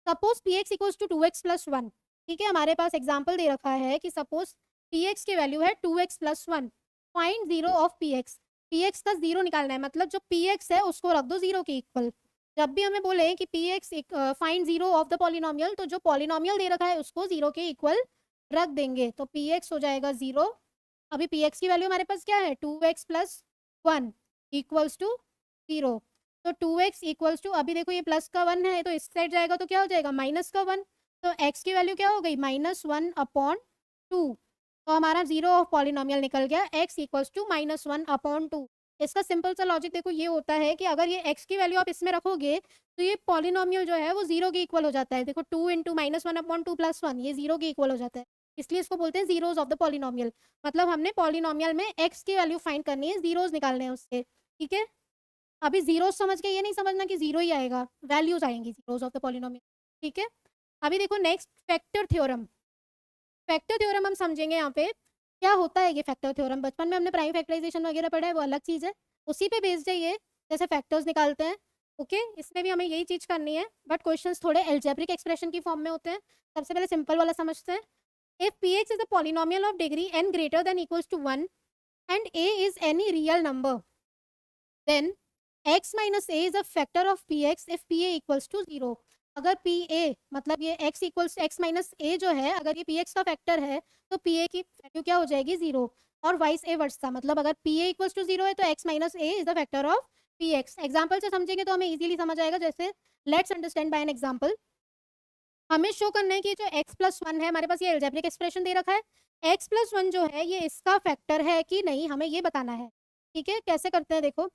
Suppose px equals to 2x plus 1, ठीक है, हमारे पास एग्जांपल दे रखा है कि सपोज px की वैल्यू है 2x plus 1, find zero of px, px का जीरो निकालना है, मतलब जो px है उसको रख दो जीरो के इक्वल। जब भी हमें बोले कि px find zero of the polynomial, तो जो पॉलिनोमियल दे रखा है उसको जीरो के इक्वल रख देंगे, तो px हो जाएगा 0। अभी px की वैल्यू हमारे पास क्या है 2x प्लस 1 इक्वल्स टू 0, तो 2x इक्वल्स टू, अभी देखो ये प्लस का 1 है तो इस साइड जाएगा तो क्या हो जाएगा माइनस का 1, तो x की वैल्यू क्या हो गई -1/2, तो हमारा जीरो ऑफ पॉलिनोमियल निकल गया x इक्वल्स टू -1/2। इसका सिंपल सा लॉजिक देखो ये होता है कि अगर ये x की वैल्यू आप इसमें रखोगे तो ये पॉलिनोमियल जो है वो जीरो के इक्वल हो जाता है, देखो 2 इंटू -1/2 प्लस 1 ये जीरो के इक्वल हो जाता है, इसलिए इसको बोलते हैं जीरोज ऑफ द पॉलिनोमियल, मतलब हमने पॉलिनोमियल में x की वैल्यू फाइंड करनी है, जीरोज निकालने हैं उसके, ठीक है। अभी जीरोज समझ के ये नहीं समझना कि जीरो ही आएगा, वैल्यूज आएंगी जीरोज ऑफ द पॉलिनोमियल, ठीक है। अभी देखो next factor theorem, factor theorem हम समझेंगे यहाँ पे क्या होता है। ये फैक्टर थ्योरम बचपन में हमने प्राइम फैक्टराइजेशन वगैरह पढ़ा है, वो अलग चीज़ है, उसी पे बेस्ड है ये, जैसे फैक्टर्स निकालते हैं, ओके, इसमें भी हमें यही चीज़ करनी है, बट क्वेश्चंस थोड़े एल्जेब्रिक एक्सप्रेशन की फॉर्म में होते हैं। सबसे पहले सिंपल वाला समझते हैं। If px is a polynomial of degree n greater than equals to 1 and a is any real number, then x minus a is a factor of px if pa equals to 0। अगर pa मतलब ये x equals x minus a जो है, अगर ये px का factor है तो pa की वैल्यू क्या हो जाएगी 0, और वाइस ए वर्सा, मतलब अगर pa इक्वल्स टू 0 है तो x minus a is the factor of px। Example से समझेंगे तो हमें इजीली समझ आएगा, जैसे let's understand by an example. हमें शो करना है कि जो x+1 है, हमारे पास ये अलजेब्रिक एक्सप्रेशन दे रखा है, x+1 जो है ये इसका फैक्टर है कि नहीं, हमें ये बताना है। ठीक है, कैसे करते हैं देखो।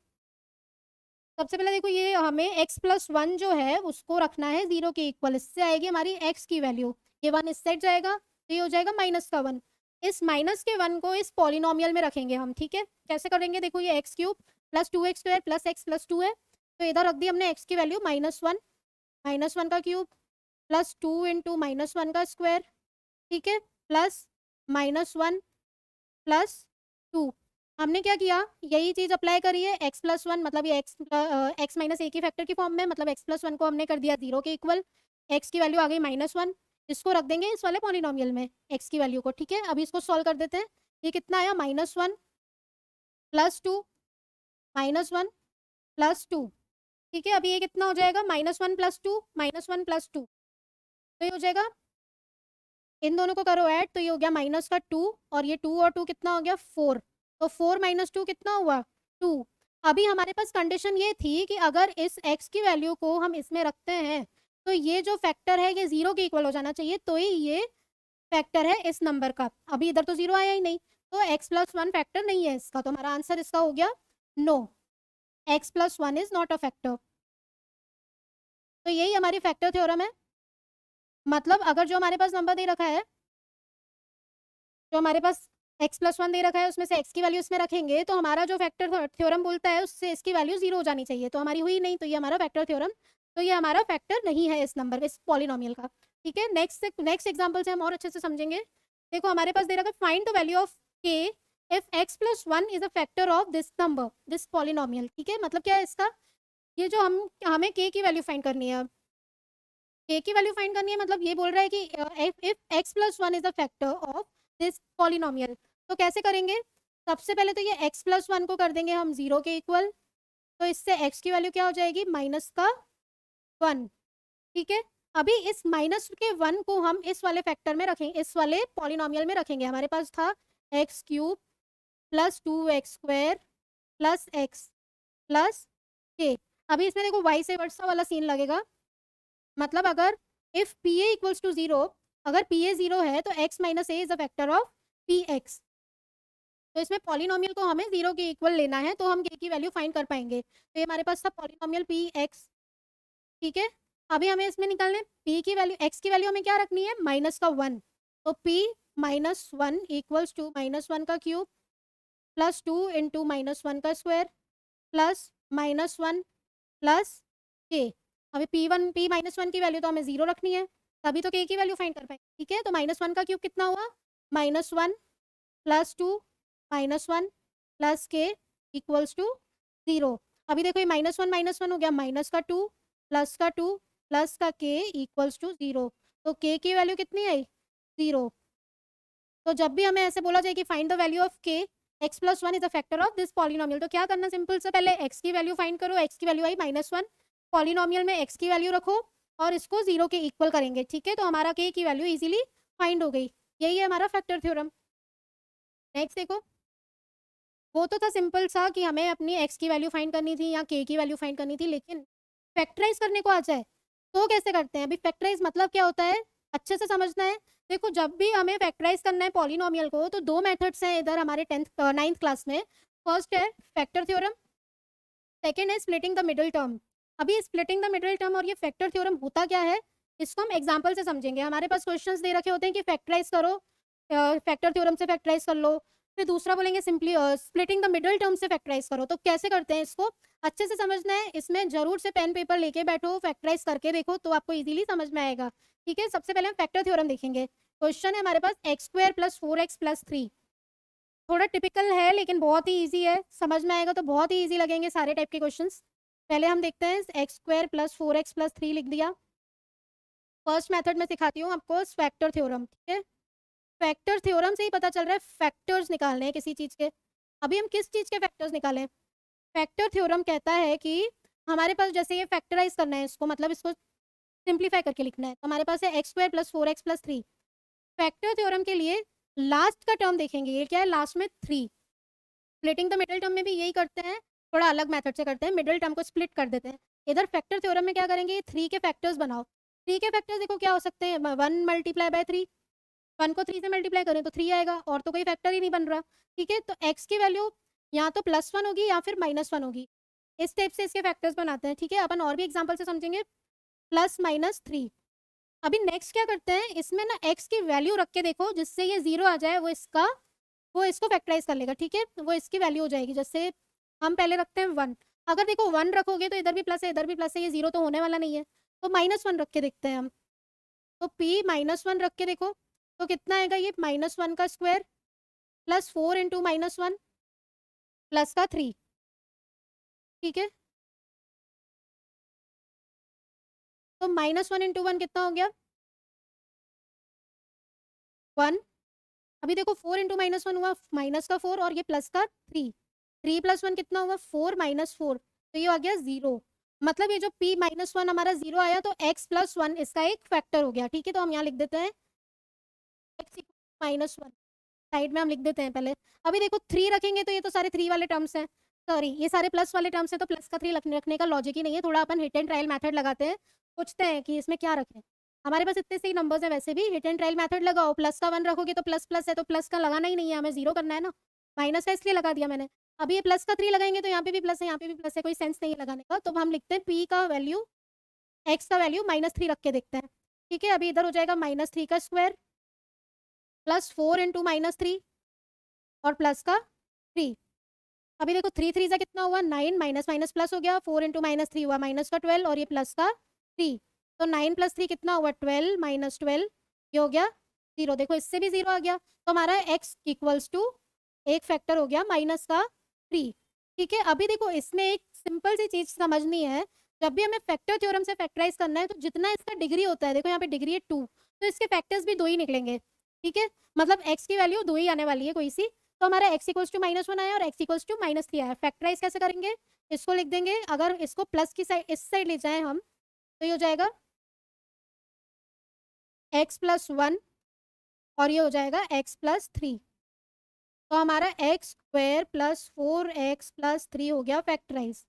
सबसे पहले देखो, ये हमें x+1 जो है उसको रखना है 0 के इक्वल। इससे आएगी हमारी x की वैल्यू, ये 1 इस साइड जाएगा तो ये हो जाएगा -1। इस माइनस के 1 को इस पॉलिनोमियल में रखेंगे हम। ठीक है, कैसे करेंगे देखो, ये x³ plus 2x² plus x plus 2 है, तो इधर रख दी हमने x की वैल्यू -1, -1 का क्यूब प्लस 2 इंटू -1 का स्क्वायर। ठीक है, प्लस -1 प्लस 2। हमने क्या किया, यही चीज अप्लाई करी है, x+1 मतलब ये x माइनस ए की फैक्टर की फॉर्म में, मतलब x+1 को हमने कर दिया 0 के इक्वल, x की वैल्यू आ गई -1, इसको रख देंगे इस वाले पॉलिनोमियल में x की वैल्यू को। ठीक है, अभी इसको सॉल्व कर देते हैं। ये कितना आया, -1 प्लस 2 -1 प्लस 2। ठीक है, अभी ये कितना हो जाएगा, -1 प्लस 2 -1 प्लस 2, तो ये हो जाएगा, इन दोनों को करो ऐड, तो ये हो गया माइनस का 2, और ये 2 और 2 कितना हो गया 4, तो 4 माइनस 2 कितना हुआ 2। अभी हमारे पास कंडीशन ये थी कि अगर इस x की वैल्यू को हम इसमें रखते हैं तो ये जो फैक्टर है ये 0 के इक्वल हो जाना चाहिए, तो ही ये फैक्टर है इस नंबर का। अभी इधर तो 0 आया ही नहीं, तो x+1 फैक्टर नहीं है इसका, तो हमारा आंसर इसका हो गया no, x+1 is not a factor. तो यही हमारी फैक्टर थ्योरम है। मतलब अगर जो हमारे पास नंबर दे रखा है, जो हमारे पास x+1 दे रखा है, उसमें से x की वैल्यू इसमें रखेंगे तो हमारा जो फैक्टर थ्योरम बोलता है उससे इसकी वैल्यू 0 हो जानी चाहिए, तो हमारी हुई नहीं, तो ये हमारा फैक्टर थ्योरम, तो ये हमारा फैक्टर नहीं है इस नंबर, इस पॉलिनोमियल का। ठीक है, नेक्स्ट एग्जांपल से हम और अच्छे से समझेंगे। देखो हमारे पास दे रखा है, find the value of k if x+1 is a factor of this number, this polynomial. ठीक है, मतलब क्या है इसका, ये जो हमें k की वैल्यू फाइंड करनी है, k की वैल्यू फाइंड करनी है, मतलब ये बोल रहा है कि if x+1 is the factor of this polynomial, तो कैसे करेंगे। सबसे पहले तो ये x+1 को कर देंगे हम 0 के इक्वल, तो इससे x की वैल्यू क्या हो जाएगी, -1। ठीक है, अभी इस -1 को हम इस वाले फैक्टर में रखेंगे, इस वाले पॉलिनोमियल में रखेंगे। हमारे पास था x³ plus 2x² plus x plus k। अभी इसमें देखो y से वर्सा वाला सीन लगेगा, मतलब अगर if p a equals to 0, अगर पी ए 0 है तो x minus a is a factor of p x. तो इसमें पॉलिनोमियल को हमें 0 के इक्वल लेना है, तो हम k की वैल्यू फाइंड कर पाएंगे। तो ये हमारे पास था पॉलिनोमियल पी एक्स। ठीक है, अभी हमें इसमें निकालना है p की वैल्यू, x की वैल्यू हमें क्या रखनी है, -1, तो p -1 इक्वल्स टू -1 का क्यूब प्लस 2 इंटू -1 का स्क्वायर प्लस -1 प्लस k। अभी p-1 की वैल्यू तो हमें 0 रखनी है, तभी तो k की वैल्यू फाइंड कर पाएंगे। ठीक है, तो -1 का क्यूब कितना हुआ, -1 plus 2 -1 plus k equals to 0। अभी देखो ये -1 हो गया, -2 प्लस का 2 प्लस का k इक्वल्स टू 0, तो k की वैल्यू कितनी आई 0। तो जब भी हमें ऐसे बोला जाए कि find the value of k, x+1 is a factor of this polynomial, तो क्या करना, सिंपल से पहले x की वैल्यू फाइंड करो, x की वैल्यू आई -1, पॉलिनोमियल में x की वैल्यू रखो और इसको 0 के इक्वल करेंगे। ठीक है, तो हमारा k की वैल्यू इजीली फाइंड हो गई। यही है हमारा फैक्टर थ्योरम। नेक्स्ट देखो, वो तो था सिंपल सा कि हमें अपनी x की वैल्यू फाइंड करनी थी या k की वैल्यू फाइंड करनी थी, लेकिन फैक्टराइज करने को आ जाए तो कैसे करते हैं। अभी फैक्टराइज मतलब क्या होता है, अच्छे से समझना है। देखो जब भी हमें फैक्टराइज करना है पॉलिनोमियल को, तो दो मेथड्स हैं इधर हमारे 9th क्लास में। फर्स्ट है फैक्टर थ्योरम, सेकेंड है स्प्लिटिंग द मिडिल टर्म। अभी स्प्लिटिंग द मिडिल टर्म और ये फैक्टर थ्योरम होता क्या है, इसको हम एग्जाम्पल से समझेंगे। हमारे पास क्वेश्चंस दे रखे होते हैं कि फैक्टराइज करो, फैक्टर थ्योरम से फैक्टराइज कर लो, फिर दूसरा बोलेंगे simply splitting the middle term से फैक्टराइज करो। तो कैसे करते हैं इसको अच्छे से समझना है, इसमें जरूर से पेन पेपर लेके बैठो, फैक्टराइज करके देखो तो आपको इजीली समझ में आएगा। ठीक है, सबसे पहले हम फैक्टर थ्योरम देखेंगे। क्वेश्चन है हमारे पास x² प्लस 4x प्लस 3। थोड़ा टिपिकल है लेकिन बहुत ही ईजी है, समझ में आएगा तो बहुत ही ईजी लगेंगे सारे टाइप के क्वेश्चंस। पहले हम देखते हैं, x² प्लस 4x प्लस 3 लिख दिया। फर्स्ट मेथड में सिखाती हूँ आपको फैक्टर थ्योरम। ठीक है, फैक्टर थ्योरम से ही पता चल रहा है फैक्टर्स निकालने हैं किसी चीज के। अभी हम किस चीज के फैक्टर्स निकालें, फैक्टर थ्योरम कहता है कि हमारे पास जैसे ये फैक्टराइज करना है इसको, मतलब इसको सिंप्लीफाई करके लिखना है, तो हमारे पास है x² plus 4x plus 3। Factor theorem के लिए लास्ट का टर्म देखेंगे, ये क्या है लास्ट में 3। स्प्लिटिंग द मिडिल टर्म में भी यही करते हैं, थोड़ा अलग मेथड से करते हैं, मिडिल टर्म को स्प्लिट कर देते हैं। इधर फैक्टर थ्योरम में क्या करेंगे, 3 के फैक्टर्स बनाओ। 3 के फैक्टर्स देखो क्या हो सकते हैं, 1 मल्टीप्लाई बाय 3, 1 को 3 से मल्टीप्लाई करें तो 3 आएगा, और तो कोई फैक्टर ही नहीं बन रहा। ठीक है, तो x की वैल्यू या तो +1 होगी या फिर -1 होगी। इस टाइप से इसके फैक्टर्स बनाते हैं। ठीक है, अपन और भी एग्जांपल से समझेंगे। +-3। अभी नेक्स्ट क्या करते हैं, इसमें ना x की वैल्यू रख के देखो, जिससे ये 0 आ जाए, वो इसको फैक्टराइज कर लेगा। ठीक है, वो इसकी वैल्यू हो जाएगी। जैसे हम पहले रखते हैं 1, अगर देखो 1 रखोगे तो इधर भी प्लस है, इधर भी प्लस है, ये 0 तो होने वाला नहीं है, तो -1 रख के देखते हैं हम। तो p -1 रख के देखो तो कितना आएगा, ये -1 का स्क्वायर प्लस 4 इंटू -1 प्लस का 3। ठीक है, तो -1 इंटू 1 कितना हो गया, 1। अभी देखो 4 इंटू -1 हुआ माइनस का 4 और ये प्लस का 3, 3 + 1 कितना हुआ, 4 - 4, तो ये आ गया 0। मतलब ये जो p -1 हमारा 0 आया, तो x + 1 इसका एक फैक्टर हो गया। ठीक है, तो हम यहाँ लिख देते हैं x -1, साइड में हम लिख देते हैं पहले। अभी देखो 3 रखेंगे तो ये तो सारे 3 वाले टर्म्स हैं, सॉरी ये सारे प्लस वाले टर्म्स हैं, तो प्लस का 3 रखने का लॉजिक ही नहीं है। थोड़ा अपन हिट एंड ट्रायल मेथड लगाते हैं, पूछते हैं कि इसमें क्या रखें। हमारे पास इतने से ही नंबर्स हैं, वैसे भी हिट एंड ट्रायल मेथड लगाओ। प्लस का 1 रखोगे तो प्लस प्लस है, तो प्लस का लगाना ही नहीं है, हमें 0 करना है ना, माइनस का इसलिए लगा दिया मैंने। अभी ये प्लस का 3 लगाएंगे तो यहाँ पे भी प्लस है, यहाँ पे भी प्लस है, कोई सेंस नहीं है लगाने का। तो हम लिखते हैं p का वैल्यू, x का वैल्यू -3 रख के देखते हैं। ठीक है, अभी इधर हो जाएगा -3 का स्क्वायर प्लस 4 इंटू -3 और प्लस का 3। अभी देखो 3 3 सा कितना हुआ, 9, माइनस माइनस प्लस हो गया, 4 इंटू -3 हुआ माइनस का 12 और ये प्लस का 3, तो 9 + 3 कितना हुआ, 12 - 12, ये हो गया 0। देखो इससे भी 0 आ गया, तो हमारा x इक्वल्स टू एक फैक्टर हो गया माइनस का 3। ठीक है, अभी देखो इसमें एक सिंपल सी चीज समझनी है, जब भी हमें फैक्टर थ्योरम से फैक्टराइज करना है, तो जितना इसका डिग्री होता है, देखो यहाँ पे डिग्री है 2, तो इसके फैक्टर्स भी 2 ही निकलेंगे। ठीक है, मतलब x की वैल्यू 2 ही आने वाली है कोई सी। तो हमारा x इक्वल्स टू -1 आया और x इक्वल्स टू -3 आया। फैक्टराइज कैसे करेंगे, इसको लिख देंगे, अगर इसको प्लस की साइड, इस साइड ले जाएं हम, तो ये हो जाएगा x + 1 और ये हो जाएगा x + 3। तो हमारा x² + 4x + 3 हो गया फैक्टराइज।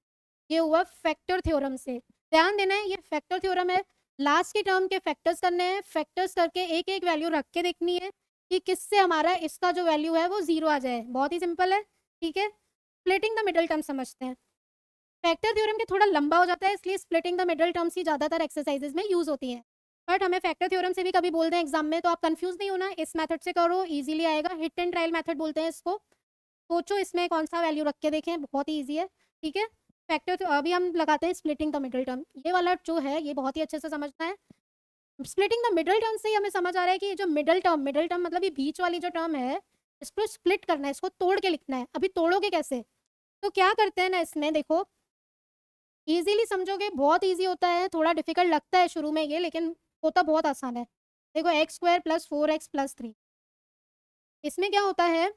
ये हुआ फैक्टर थ्योरम से। ध्यान देना है, ये फैक्टर थ्योरम है, लास्ट के टर्म के फैक्टर्स करने हैं, फैक्टर्स करके एक एक वैल्यू रख के देखनी है कि किससे हमारा इसका जो वैल्यू है वो 0 आ जाए। बहुत ही सिंपल है। ठीक है, स्प्लिटिंग द मिडल टर्म समझते हैं। फैक्टर थ्योरम के थोड़ा लंबा हो जाता है, इसलिए स्प्लिटिंग द मिडल टर्म्स ही ज़्यादातर एक्सरसाइजेज में यूज होती हैं। बट हमें फैक्टर थ्योरम से भी कभी बोल दें एग्जाम में, तो आप कंफ्यूज नहीं होना, इस मेथड से करो, इजीली आएगा। हिट एंड ट्रायल मेथड बोलते हैं इसको। सोचो इसमें कौन सा वैल्यू रख के देखें, बहुत ही ईजी है। ठीक है, फैक्टर तो अभी हम लगाते हैं स्प्लिटिंग द मिडल टर्म। ये वाला जो है ये बहुत ही अच्छे से समझना है। स्प्लिटिंग द मिडल टर्म से ही हमें समझ आ रहा है कि ये जो मिडल टर्म मतलब ये बीच वाली जो टर्म है, इसको स्प्लिट करना है, इसको तोड़ के लिखना है। अभी तोड़ोगे कैसे, तो क्या करते हैं ना, इसमें देखो इजीली समझोगे, बहुत इजी होता है, थोड़ा डिफिकल्ट लगता है शुरू में ये, लेकिन होता बहुत आसान है। देखो x² + 4x + 3, इसमें क्या होता है,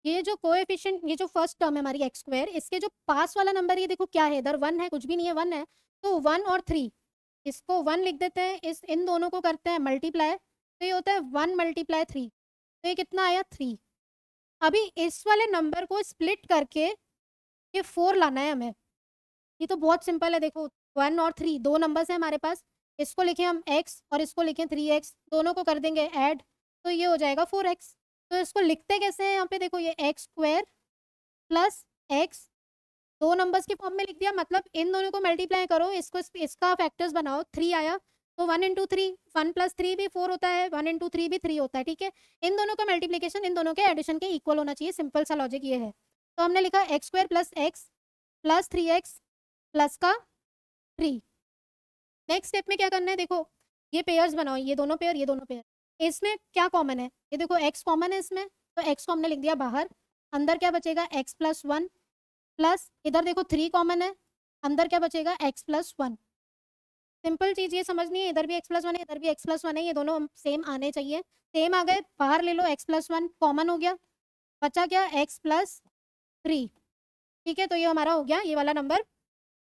ये जो कोएफिशिएंट, ये जो फर्स्ट टर्म है हमारी x², इसके जो पास वाला नंबर, ये देखो क्या है, इधर 1 है, कुछ भी नहीं है, 1 है, तो 1 और 3, इसको 1 लिख देते हैं, इन दोनों को करते हैं मल्टीप्लाई, तो ये होता है 1 × 3, तो ये कितना आया, 3। अभी इस वाले नंबर को स्प्लिट करके ये 4 लाना है हमें। ये तो बहुत सिंपल है, देखो 1 और 3 दो नंबर्स हैं हमारे पास, इसको लिखें हम x और इसको लिखें 3x, दोनों को कर देंगे ऐड, तो ये हो जाएगा 4x। तो इसको लिखते कैसे हैं, यहाँ पे देखो ये x² + x, दो नंबर्स के फॉर्म में लिख दिया, मतलब इन दोनों को मल्टीप्लाई करो, इसको इसका फैक्टर्स बनाओ, 3 आया, तो 1 × 3, 1 + 3 भी 4 होता है, 1 × 3 भी 3 होता है। ठीक है, इन दोनों का मल्टीप्लीकेशन इन दोनों के एडिशन के इक्वल होना चाहिए, सिंपल सा लॉजिक ये है। तो हमने लिखा x² + x + 3x प्लस का 3। नेक्स्ट स्टेप में क्या करना है, देखो ये पेयर्स बनाओ, ये दोनों पेयर, ये दोनों पेयर, इसमें क्या कॉमन है, ये देखो x कॉमन है इसमें, तो x को हमने लिख दिया बाहर, अंदर क्या बचेगा, x + 1 प्लस इधर देखो 3 कॉमन है, अंदर क्या बचेगा, x + 1। सिंपल चीज ये समझनी है, इधर भी x + 1 है, इधर भी x + 1 है, ये दोनों सेम आने चाहिए, सेम आ गए, बाहर ले लो, x + 1 कॉमन हो गया, बचा क्या, x + 3। ठीक है, तो ये हमारा हो गया ये वाला नंबर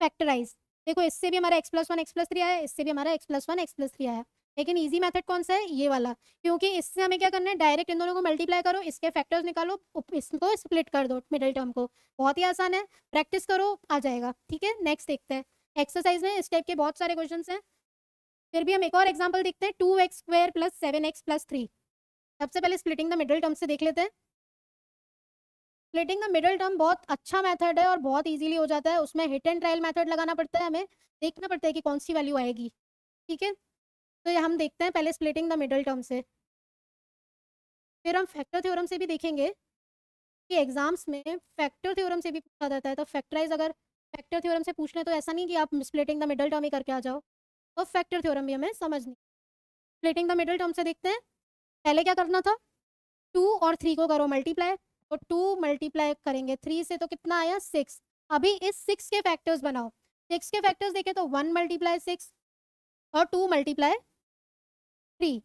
फैक्टराइज। देखो इससे भी हमारा x + 1 x + 3 आया, इससे भी हमारा x + 1 x + 3 आया। लेकिन ईजी मेथड कौन सा है, ये वाला, क्योंकि इससे हमें क्या करना है, डायरेक्ट इन दोनों को मल्टीप्लाई करो, इसके फैक्टर्स निकालो, इसको स्प्लिट कर दो मिडिल टर्म को। बहुत ही आसान है, प्रैक्टिस करो, आ जाएगा। ठीक है, नेक्स्ट देखते हैं। एक्सरसाइज में इस टाइप के बहुत सारे क्वेश्चन हैं। फिर भी हम एक और एग्जाम्पल देखते हैं, 2x² + 7x + 3। सबसे पहले स्प्लिटिंग द मिडिल टर्म से देख लेते हैं। स्प्लिटिंग द मिडिल टर्म बहुत अच्छा मेथड है और बहुत इजीली हो जाता है। उसमें हिट एंड ट्रायल मेथड लगाना पड़ता है, हमें देखना पड़ता है कि कौन सी वैल्यू आएगी। ठीक है, तो ये हम देखते हैं पहले स्प्लिटिंग द मिडिल टर्म से, फिर हम फैक्टर थ्योरम से भी देखेंगे कि एग्जाम्स में फैक्टर थ्योरम से भी पूछा जाता है। तो फैक्टराइज अगर फैक्टर थ्योरम से पूछ लें तो ऐसा नहीं कि आप स्प्लिटिंग द मिडिल टर्म ही करके आ जाओ, तो फैक्टर थ्योरम भी हमें समझनी। स्प्लिटिंग द मिडिल टर्म से देखते हैं। पहले क्या करना था, 2 और 3 को करो मल्टीप्लाई, तो 2 मल्टीप्लाई करेंगे 3 से तो कितना आया 6। अभी इस 6 के फैक्टर्स बनाओ। 6 के फैक्टर्स देखें तो 1 × 6 और 2 × 3।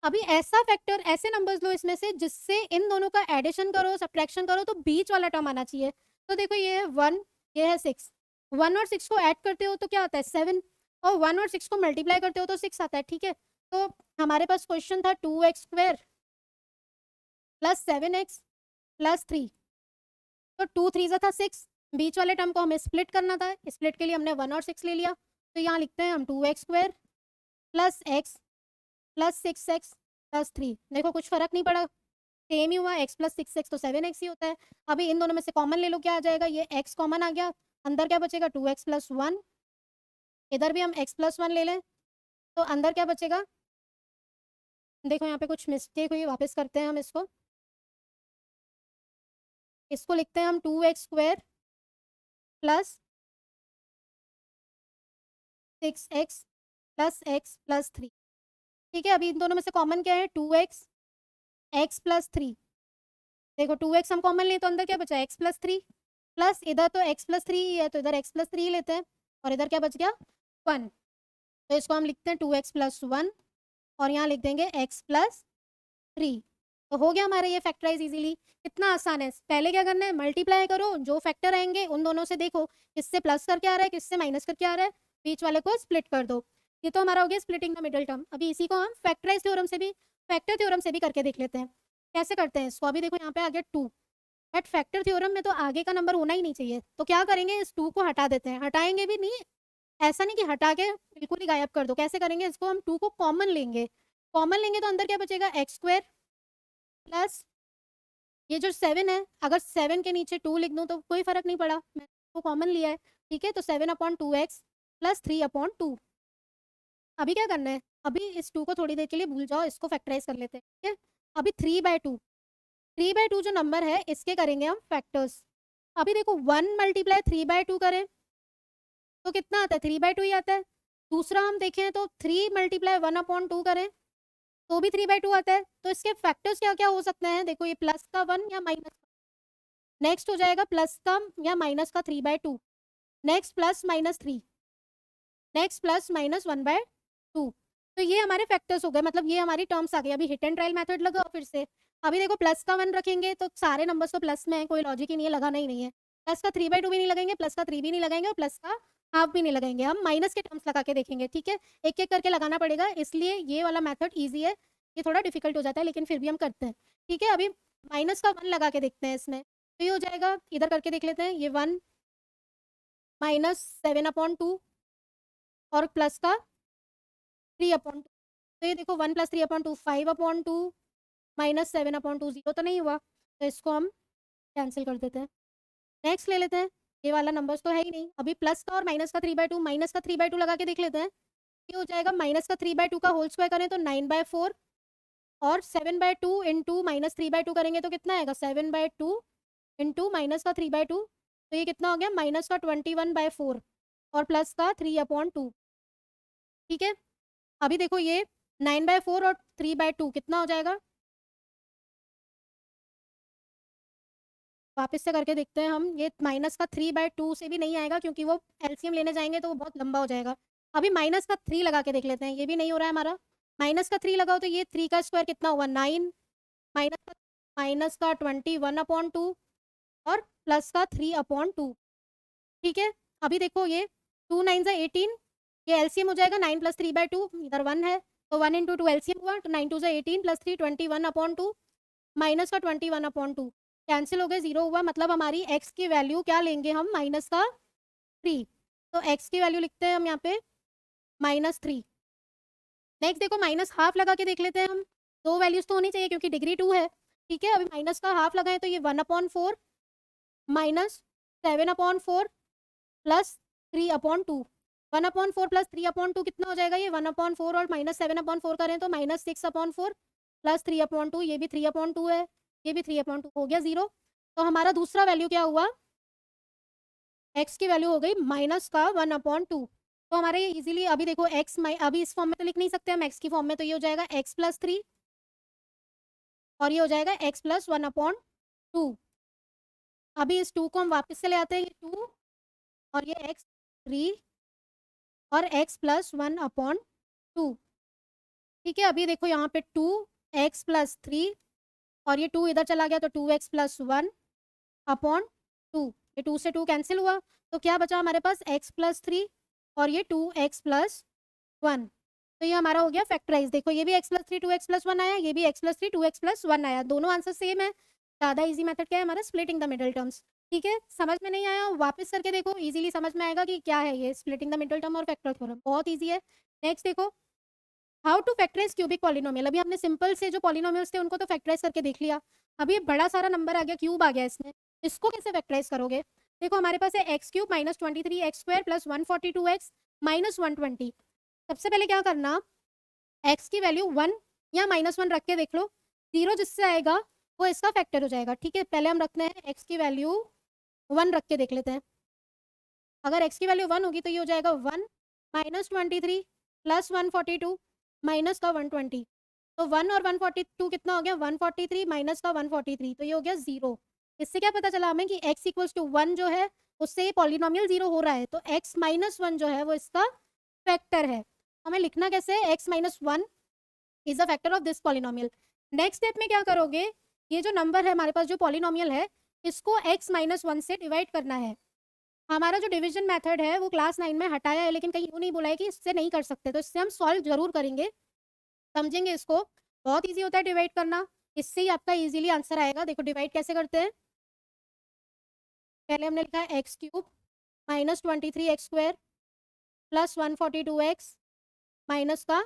अभी ऐसा फैक्टर, ऐसे नंबर्स लो इसमें से जिससे इन दोनों का एडिशन करो, सब्ट्रैक्शन करो तो बीच वाला टर्म आना चाहिए। तो देखो ये है 1, ये है 6। 1 और 6 को ऐड करते हो तो क्या आता है 7, और 1 और 6 को मल्टीप्लाई करते हो तो 6 आता है। ठीक है, तो हमारे पास क्वेश्चन था 2x² + 7x + 3। तो 2 3 था 6, बीच वाले टर्म को हमें स्प्लिट करना था। स्प्लिट के लिए हमने 1 और 6 ले लिया, तो यहाँ लिखते हैं हम 2x² + x + 6x + 3। देखो कुछ फर्क नहीं पड़ा, सेम ही हुआ, x + 6x तो 7x ही होता है। अभी इन दोनों में से कॉमन ले लो, क्या आ जाएगा, ये x कॉमन आ गया, अंदर क्या बचेगा 2x + 1। इधर भी हम x + 1 ले लें तो अंदर क्या बचेगा, देखो यहाँ पे कुछ मिस्टेक हुई, वापस करते हैं हम इसको। इसको लिखते हैं हम 2x² + 6x + x + 3। ठीक है, अभी इन दोनों में से कॉमन क्या है, 2x, x + 3। देखो 2x हम कॉमन लें तो अंदर क्या बचा, x + 3, प्लस इधर तो x + 3 ही है तो इधर x + 3 लेते हैं, और इधर क्या बच गया 1। तो इसको हम लिखते हैं 2x + 1 और यहाँ लिख देंगे x + 3। तो हो गया हमारा ये फैक्टराइज इजीली। कितना आसान है। पहले क्या करना है, मल्टीप्लाई करो, जो फैक्टर आएंगे उन दोनों से देखो किससे प्लस करके आ रहा है, किससे माइनस करके आ रहा है, बीच वाले को स्प्लिट कर दो। ये तो हमारा हो गया स्प्लिटिंग द मिडिल टर्म। अभी इसी को हम फैक्टराइज थ्योरम से भी, फैक्टर थ्योरम से भी करके देख लेते हैं कैसे करते हैं इसको। अभी देखो यहाँ पे आ गया 2, बट फैक्टर थ्योरम में तो आगे का नंबर होना ही नहीं चाहिए, तो क्या करेंगे, इस 2 को हटा देते हैं। हटाएंगे भी नहीं, ऐसा नहीं कि हटा के बिल्कुल ही गायब कर दो। कैसे करेंगे इसको, हम 2 को कॉमन लेंगे। कॉमन लेंगे तो अंदर क्या बचेगा, x² प्लस ये जो 7 है, अगर 7 के नीचे 2 लिख दूँ तो कोई फर्क नहीं पड़ा, मैंने तो कॉमन लिया है। ठीक है, तो 7/2x + 3/2। अभी क्या करना है, अभी इस 2 को थोड़ी देर के लिए भूल जाओ, इसको फैक्टराइज कर लेते हैं। ठीक है, अभी 3/2, 3/2 जो नंबर है इसके करेंगे हम फैक्टर्स। अभी देखो 1 × 3/2 करें तो कितना आता है, 3/2 ही आता है। दूसरा हम देखें तो 3 × 1/2 करें तो भी 3/2 आता है। तो इसके फैक्टर्स क्या क्या हो सकते हैं, देखो ये प्लस का 1 या माइनस का, नेक्स्ट हो जाएगा प्लस का या माइनस का 3/2, नेक्स्ट प्लस -3, नेक्स्ट प्लस -1/2। तो ये हमारे फैक्टर्स हो गए, मतलब ये हमारी टर्म्स आ गई। अभी हिट एंड ट्रायल मेथड लगाओ फिर से। अभी देखो प्लस का 1 रखेंगे तो सारे नंबर्स तो प्लस में है, कोई लॉजिक ही नहीं है, लगाना ही नहीं है। प्लस का 3/2 भी नहीं लगाएंगे, प्लस का 3 भी नहीं लगाएंगे और प्लस का हाफ भी नहीं लगाएंगे। हम माइनस के टर्म्स लगा के देखेंगे। ठीक है, एक एक करके लगाना पड़ेगा, इसलिए ये वाला मेथड ईजी है, ये थोड़ा डिफिकल्ट हो जाता है लेकिन फिर भी हम करते हैं। ठीक है, अभी माइनस का 1 लगा के देखते हैं इसमें, तो ये हो जाएगा, इधर करके देख लेते हैं, ये 1 -7/2 और प्लस का 3/2। तो ये देखो 1 + 3/2 5/2 -7/2 0 तो नहीं हुआ, तो इसको हम कैंसिल कर देते हैं। नेक्स्ट ले लेते हैं, ये वाला नंबर्स तो है ही नहीं। अभी प्लस का और माइनस का 3/2, माइनस का 3/2 लगा के देख लेते हैं। ये हो जाएगा माइनस का 3/2 का होल स्क्वायर करें तो 9/4 और 7/2 इंटू -3/2 करेंगे तो कितना आएगा 7/2 इंटू माइनस का 3/2, तो ये कितना हो गया माइनस का 21/4 और प्लस का 3/2। ठीक है, अभी देखो ये 9/4 और 3/2 कितना हो जाएगा, वापस से करके देखते हैं हम। ये माइनस का 3/2 से भी नहीं आएगा क्योंकि वो एलसीएम लेने जाएंगे तो वो बहुत लंबा हो जाएगा। अभी माइनस का 3 लगा के देख लेते हैं, ये भी नहीं हो रहा है हमारा। माइनस का 3 लगाओ तो ये 3 का स्क्वायर कितना हुआ 9, माइनस का 21/2 और प्लस का 3/2। ठीक है, अभी देखो ये 2 9 18, ये एलसीएम हो जाएगा 9 + 3/2, इधर 1 है तो 1 इंटू 2 एलसीएम हुआ, तो 9 टू ज़ा 18 प्लस 3 21/2 माइनस का 21/2 कैंसिल हो गए, 0 हुआ, मतलब हमारी x की वैल्यू क्या लेंगे हम, माइनस का 3। तो x की वैल्यू लिखते हैं हम यहाँ पे -3। नेक्स्ट देखो माइनस हाफ लगा के देख लेते हैं हम, दो वैल्यूज तो होनी चाहिए क्योंकि डिग्री 2 है। ठीक है, अभी माइनस का हाफ लगाएं तो ये 1/4 -7/4 प्लस 3/2। 1/4 प्लस 3/2 कितना हो जाएगा, ये 1/4 और -7/4 करें तो -6/4 प्लस 3/2, ये भी 3/2 है, ये भी 3/2, हो गया 0। तो हमारा दूसरा वैल्यू क्या हुआ, x की वैल्यू हो गई माइनस का 1/2। तो हमारे ये इजीली, अभी देखो x, अभी इस फॉर्म में तो लिख नहीं सकते हम x की फॉर्म में, तो ये हो जाएगा x प्लस 3 और ये हो जाएगा x प्लस 1/2। अभी इस 2 को हम वापस से ले आते हैं, ये 2 और ये x 3 और x प्लस 1/2। ठीक है, अभी देखो यहाँ पे 2x प्लस 3 और ये 2 इधर चला गया तो 2x प्लस 1/2। ये 2 से 2 कैंसिल हुआ, तो क्या बचा हमारे पास x प्लस 3 और ये 2x प्लस 1। तो ये हमारा हो गया फैक्टराइज। देखो ये भी x प्लस 3 2x प्लस 1 आया, ये भी x प्लस 3 2x प्लस 1 आया, दोनों आंसर सेम है। ज़्यादा इजी मेथड क्या है हमारा, स्प्लिटिंग द मिडल टर्म्स। ठीक है, समझ में नहीं आया वापस करके देखो, इजीली समझ में आएगा कि क्या है ये स्प्लिटिंग द मिडल टर्म और फैक्टर थ्योरम, बहुत ईजी है। नेक्स्ट देखो, how to factorise cubic polynomial. अभी हमने सिंपल से जो पॉलिनोमियल्स थे उनको तो फैक्टराइज करके देख लिया, अभी बड़ा सारा नंबर आ गया, क्यूब आ गया इसमें, इसको कैसे फैक्टराइज करोगे। देखो हमारे पास है x cube minus 23x² plus 142x minus 120। सबसे पहले क्या करना, x की वैल्यू 1 या -1 रख के देख लो, 0 जिससे आएगा वो इसका फैक्टर हो जाएगा। ठीक है, पहले हम रखते हैं x की वैल्यू 1 रख के देख लेते हैं। अगर x की वैल्यू 1 होगी तो ये हो जाएगा 1 माइनस 23 प्लस 142 माइनस का 120। तो 1 और 142 कितना हो गया, 143 माइनस का 143, तो ये हो गया 0। इससे क्या पता चला हमें कि x इक्वल्स टू 1 जो है उससे ये पॉलिनोमियल 0 हो रहा है, तो x माइनस 1 जो है वो इसका फैक्टर है। हमें लिखना कैसे है, x minus 1 is a factor of this polynomial. Next step में क्या करोगे, ये जो नंबर है हमारे पास जो पॉलिनोमियल है इसको x माइनस 1 से डिवाइड करना है। हमारा जो डिवीजन मेथड है वो क्लास 9 में हटाया है, लेकिन कहीं यूँ नहीं बोला है कि इससे नहीं कर सकते, तो इससे हम सॉल्व जरूर करेंगे, समझेंगे इसको। बहुत ईजी होता है डिवाइड करना, इससे ही आपका इजीली आंसर आएगा। देखो डिवाइड कैसे करते हैं, पहले हमने लिखा है x cube minus 23x² plus 142x minus का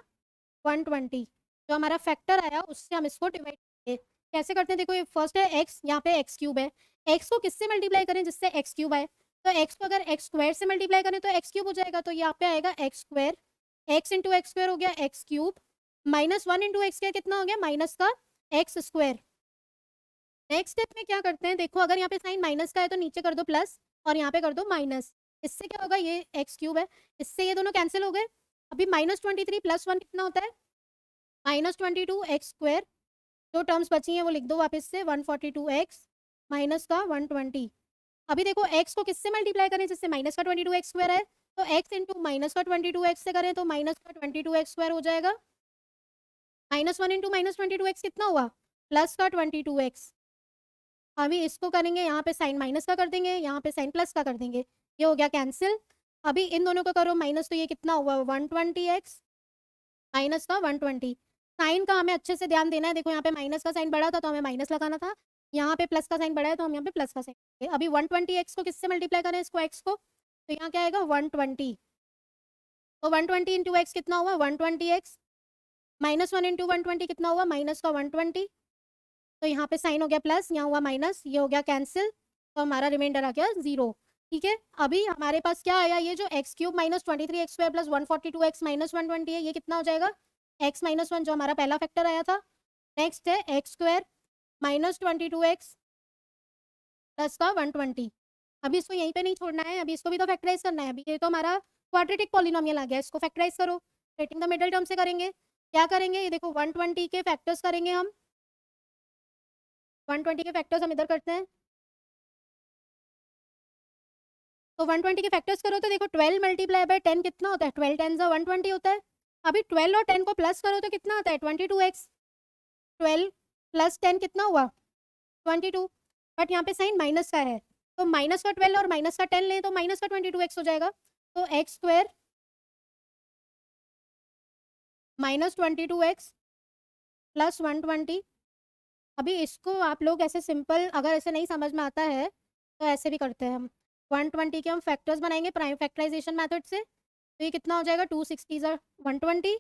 120, जो हमारा फैक्टर आया उससे हम इसको डिवाइड करेंगे। कैसे करते हैं, देखो ये फर्स्ट है x, यहाँ पे एक्स क्यूब है, x को किससे मल्टीप्लाई करें जिससे एक्स क्यूब आए, तो x को अगर एक्स स्क्वायर से मल्टीप्लाई करें तो एक्स क्यूब हो जाएगा, तो यहाँ पे आएगा x square, x into x square हो गया x cube, minus 1 into x कितना हो गया, माइनस का एक्स स्क्वायर। नेक्स्ट स्टेप में क्या करते हैं, देखो अगर यहाँ पे साइन माइनस का है तो नीचे कर दो प्लस और यहाँ पे कर दो माइनस, इससे क्या होगा, ये एक्स क्यूब है, इससे ये दोनों कैंसिल हो गए। अभी -23 प्लस 1 कितना होता है, -22x²। जो टर्म्स बची हैं वो लिख दो वापस से, 142x माइनस का 120। अभी देखो x को किससे मल्टीप्लाई करें जिससे माइनस का 22x² है, तो x इंटू माइनस का 22x से करें तो माइनस का 22x² हो जाएगा, -1 इंटू -22x कितना हुआ, प्लस का 22x। अभी इसको करेंगे, यहाँ पे साइन माइनस का कर देंगे, यहाँ पे साइन प्लस का कर देंगे, ये हो गया कैंसिल। अभी इन दोनों को करो माइनस, तो ये कितना हुआ 120x माइनस का 120। साइन का हमें अच्छे से ध्यान देना है, देखो यहाँ पे माइनस का साइन बढ़ा था तो हमें माइनस लगाना था, यहाँ पे प्लस का साइन बढ़ा है तो हम यहाँ पे प्लस का साइन। अभी 120x को किससे मल्टीप्लाई करें, इसको x को, तो यहाँ क्या आएगा 120, तो 120 इंटू एक्स कितना हुआ 120x, -1 इंटू 120 कितना हुआ, माइनस का 120। तो यहाँ पे साइन हो गया प्लस, यहाँ हुआ माइनस, ये हो गया कैंसिल, तो हमारा रिमाइंडर आ गया 0। ठीक है, अभी हमारे पास क्या आया, ये जो x cube minus 23x² plus 142x minus 120 है, ये कितना हो जाएगा, x माइनस 1 जो हमारा पहला फैक्टर आया था। नेक्स्ट है x² माइनस 22x प्लस का 120। अभी इसको यहीं पे नहीं छोड़ना है, अभी इसको भी तो फैक्टराइज करना है। अभी ये तो हमारा क्वाड्रेटिक पॉलिनोमियल आ गया, इसको फैक्टराइज करो, स्प्लिटिंग द मिडल टर्म से करेंगे। क्या करेंगे, ये देखो 120 के फैक्टर्स करेंगे हम, 120 के फैक्टर्स हम इधर करते हैं, तो 120 के फैक्टर्स करो तो देखो 12 मल्टीप्लाई बाय 10 कितना होता है, 12 10 120 होता है। अभी 12 और 10 को प्लस करो तो कितना आता है 22x, 12 प्लस 10 कितना हुआ 22, बट यहाँ पे साइन माइनस का है, तो माइनस का 12 और माइनस का 10 लें तो माइनस का 22x हो जाएगा, तो x² -22x प्लस 120। अभी इसको आप लोग ऐसे सिंपल, अगर ऐसे नहीं समझ में आता है तो ऐसे भी करते हैं हम। 120 के हम फैक्टर्स बनाएंगे प्राइम फैक्टराइजेशन मेथड से। तो ये कितना हो जाएगा, 2 60 ज़ा 120,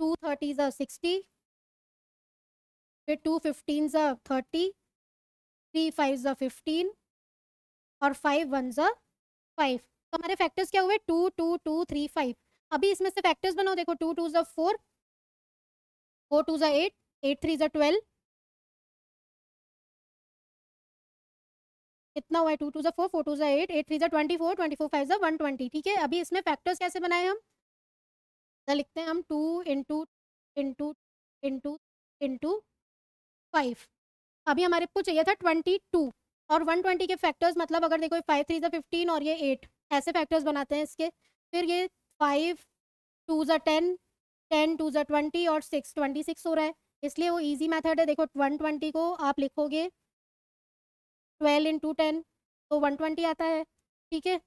2 30 ज़ा 60, फिर 2 15 ज़ा 30, 3 5 ज़ा 15 और 5 1 ज़ा 5। तो हमारे फैक्टर्स क्या हुए, 2 2 2 3 5। अभी इसमें से फैक्टर्स बनाओ, देखो 2 2 ज़ा 4, 4 2 ज़ा 8, 8 3 ज़ा 12, कितना हुआ है, 2 2 ज़ा 4, 4 2 ज़ा 8, 8 3 ज़ा 24, 24 5 ज़ा 120। ठीक है, अभी इसमें फैक्टर्स कैसे बनाए हम, तो लिखते हैं हम 2 इंटू इंटू इंटू इंटू 5। अभी हमारे को चाहिए था 22 और 120 के फैक्टर्स, मतलब अगर देखो 5 3 ज़ा 15 और ये 8, ऐसे फैक्टर्स बनाते हैं इसके। फिर ये 5 2 ज़ा 10, 10 2 ज़ा 20 और 6 26 हो रहा है, इसलिए वो इजी मेथड है। देखो 120 को आप लिखोगे 12 इंटू 10 तो 120 आता है। ठीक है,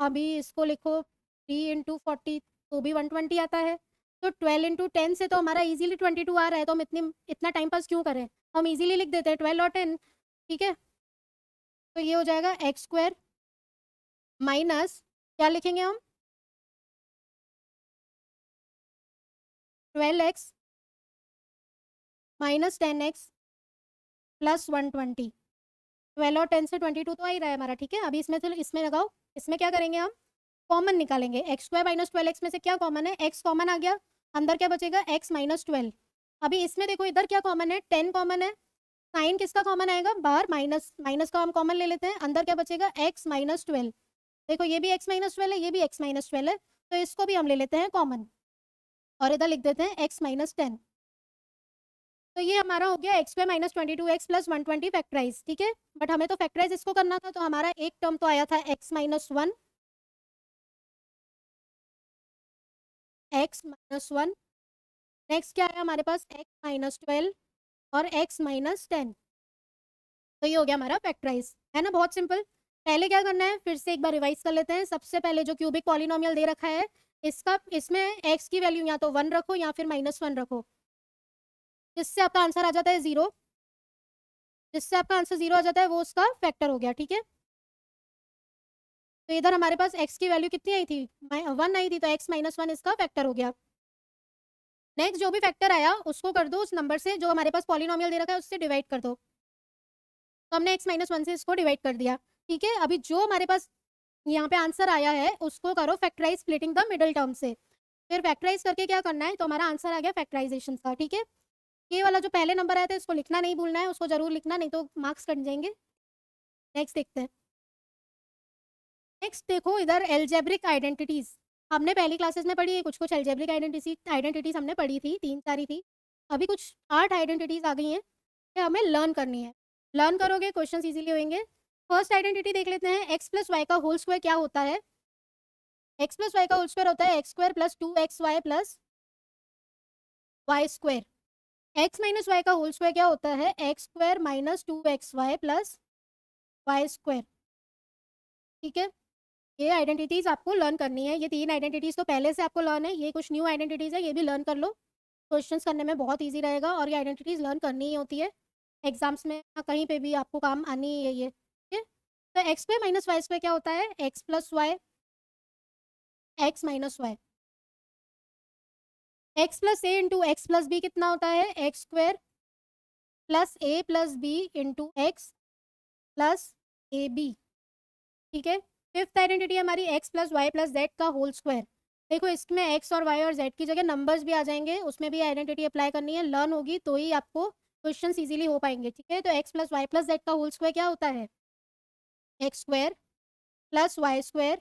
अभी इसको लिखो 3 इंटू 40 तो भी 120 आता है। तो 12 इंटू 10 से तो हमारा इजीली 22 आ रहा है, तो हम इतना टाइम पास क्यों करें, हम इजीली लिख देते हैं 12 और 10। ठीक है, तो ये हो जाएगा एक्स स्क्वायर माइनस, क्या लिखेंगे हम, 12x माइनस 10x प्लस 120। 12 और 10 से 22 तो आ ही रहा है हमारा। ठीक है, अभी इसमें से इसमें लगाओ, इसमें क्या करेंगे हम, कॉमन निकालेंगे। एक्स स्क्वायर माइनस 12x में से क्या कॉमन है, x कॉमन आ गया, अंदर क्या बचेगा, x माइनस 12। अभी इसमें देखो इधर क्या कॉमन है, 10 कॉमन है, साइन किसका कॉमन आएगा, बाहर माइनस, माइनस का हम कॉमन ले लेते हैं, अंदर क्या बचेगा, x माइनस 12। देखो ये भी x माइनस 12 है, ये भी x माइनस 12 है, तो इसको भी हम ले लेते हैं कॉमन और इधर लिख देते हैं x माइनस 10। तो ये हमारा हो गया x square minus 22x plus 120 factorise. ठीक है, बट हमें तो फैक्टराइज इसको करना था, तो हमारा एक टर्म तो आया था x minus 1, x minus 1। Next क्या आया हमारे पास, x माइनस 12 और x माइनस 10। तो ये हो गया हमारा फैक्टराइज, है ना, बहुत सिंपल। पहले क्या करना है, फिर से एक बार रिवाइज कर लेते हैं। सबसे पहले जो क्यूबिक पॉलिनोमियल दे रखा है, इसका इसमें x की वैल्यू या तो 1 रखो या फिर -1 रखो, जिससे आपका आंसर आ जाता है 0। जिससे आपका आंसर 0 आ जाता है वो उसका फैक्टर हो गया। ठीक है, तो इधर हमारे पास x की वैल्यू कितनी आई थी, 1 आई थी, तो x माइनस 1 इसका फैक्टर हो गया। नेक्स्ट जो भी फैक्टर आया उसको कर दो उस नंबर से जो हमारे पास पॉलिनोमियल दे रखा है उससे डिवाइड कर दो। तो हमने x माइनस 1 से इसको डिवाइड कर दिया। ठीक है, अभी जो हमारे पास यहाँ पे आंसर आया है उसको करो factorise splitting the middle term से। फिर फैक्टराइज करके क्या करना है, तो हमारा आंसर आ गया फैक्टराइजेशन का। ठीक है, ये वाला जो पहले नंबर आया था इसको लिखना नहीं भूलना है, उसको जरूर लिखना, नहीं तो मार्क्स कट जाएंगे। नेक्स्ट देखते हैं। नेक्स्ट देखो इधर एल्जेब्रिक आइडेंटिटीज हमने पहली क्लासेस में पढ़ी है, कुछ कुछ एल्जेब्रिक आइडेंटिटीज हमने पढ़ी थी, 3 4 ही थी। अभी कुछ 8 आइडेंटिटीज आ गई हैं, ये हमें लर्न करनी है। लर्न करोगे क्वेश्चन इजीली होंगे। फर्स्ट आइडेंटिटी देख लेते हैं, एक्स प्लस वाई का होल स्क्वायर क्या होता है। एक्स प्लस वाई का होल स्क्वायर होता है x square plus 2xy plus Y square. X minus y का होल स्क्वायर क्या होता है, x square minus 2xy plus Y square. ठीक है, ये आइडेंटिटीज आपको लर्न करनी है। ये 3 आइडेंटिटीज तो पहले से आपको लर्न है, ये कुछ न्यू आइडेंटिटीज है, ये भी लर्न कर लो। क्वेश्चंस करने में बहुत इजी रहेगा और ये आइडेंटिटीज लर्न करनी ही होती है एग्जाम्स में, कहीं पे भी आपको काम आनी ही है ये। ठीक है, तो X square minus Y square क्या होता है, x plus Y, X minus Y. X plus A into X plus B कितना होता है, x square plus A plus B into X plus A B. ठीक है, फिफ्थ आइडेंटिटी हमारी x plus Y plus Z का whole square. देखो इसमें x और वाई और जेड की जगह नंबर्स भी आ जाएंगे, उसमें भी आइडेंटिटी अप्लाई करनी है, लर्न होगी तो ही आपको क्वेश्चंस इजीली हो पाएंगे। ठीक है, तो x plus Y plus Z का होल स्क्वायर क्या होता है, x square plus Y square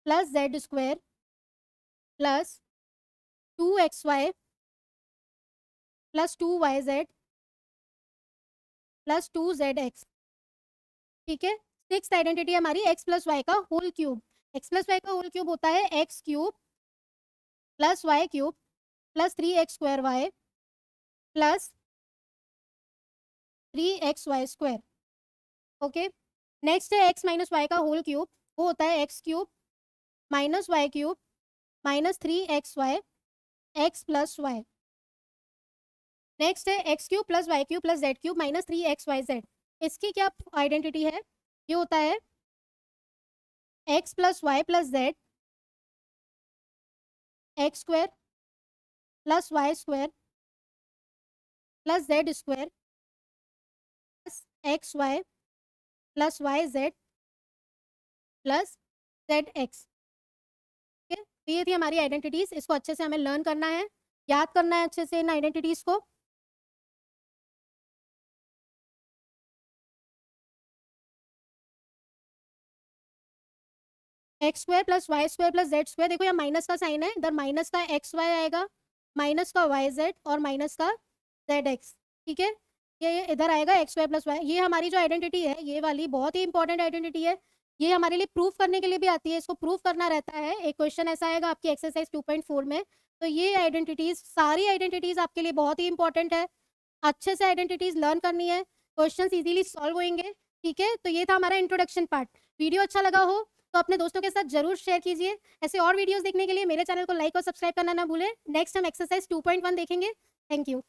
plus Z square plus 2xy plus 2yz plus 2zx। ठीक है, सिक्स्थ आइडेंटिटी हमारी एक्स प्लस वाई का whole cube. X plus y का whole cube होता है x cube plus Y cube plus 3x² y plus 3xy square. Okay, next है x minus y का whole cube, वो होता है x cube minus Y cube minus 3xy X plus Y. Next है x cube plus Y cube plus Z cube minus 3xyz। इसकी क्या identity है? ये होता है x plus Y plus Z X square plus Y square plus Z square plus X Y plus Y Z plus Z x. ठीक है, तो ये थी हमारी आइडेंटिटीज। इसको अच्छे से हमें लर्न करना है, याद करना है अच्छे से इन आइडेंटिटीज को। X square plus Y square plus Z square, देखो यहाँ माइनस का साइन है, इधर माइनस का एक्स वाई आएगा, माइनस का वाई जेड और माइनस का जेड एक्स। ठीक है, ये इधर आएगा एक्स वाई प्लस वाई। ये हमारी जो आइडेंटिटी है ये वाली बहुत ही इंपॉर्टेंट आइडेंटिटी है। ये हमारे लिए प्रूफ करने के लिए भी आती है, इसको प्रूफ करना रहता है। एक क्वेश्चन ऐसा आएगा आपकी एक्सरसाइज 2.4 में। तो ये आइडेंटिटीज, सारी आइडेंटिटीज आपके लिए बहुत ही इंपॉर्टेंट है। अच्छे से आइडेंटिटीज लर्न करनी है, क्वेश्चन इजीली सॉल्व होंगे। ठीक है, तो ये था हमारा इंट्रोडक्शन पार्ट। वीडियो अच्छा लगा हो तो अपने दोस्तों के साथ जरूर शेयर कीजिए। ऐसे और वीडियोस देखने के लिए मेरे चैनल को लाइक और सब्सक्राइब करना ना भूलें। नेक्स्ट हम एक्सरसाइज 2.1 देखेंगे। Thank you.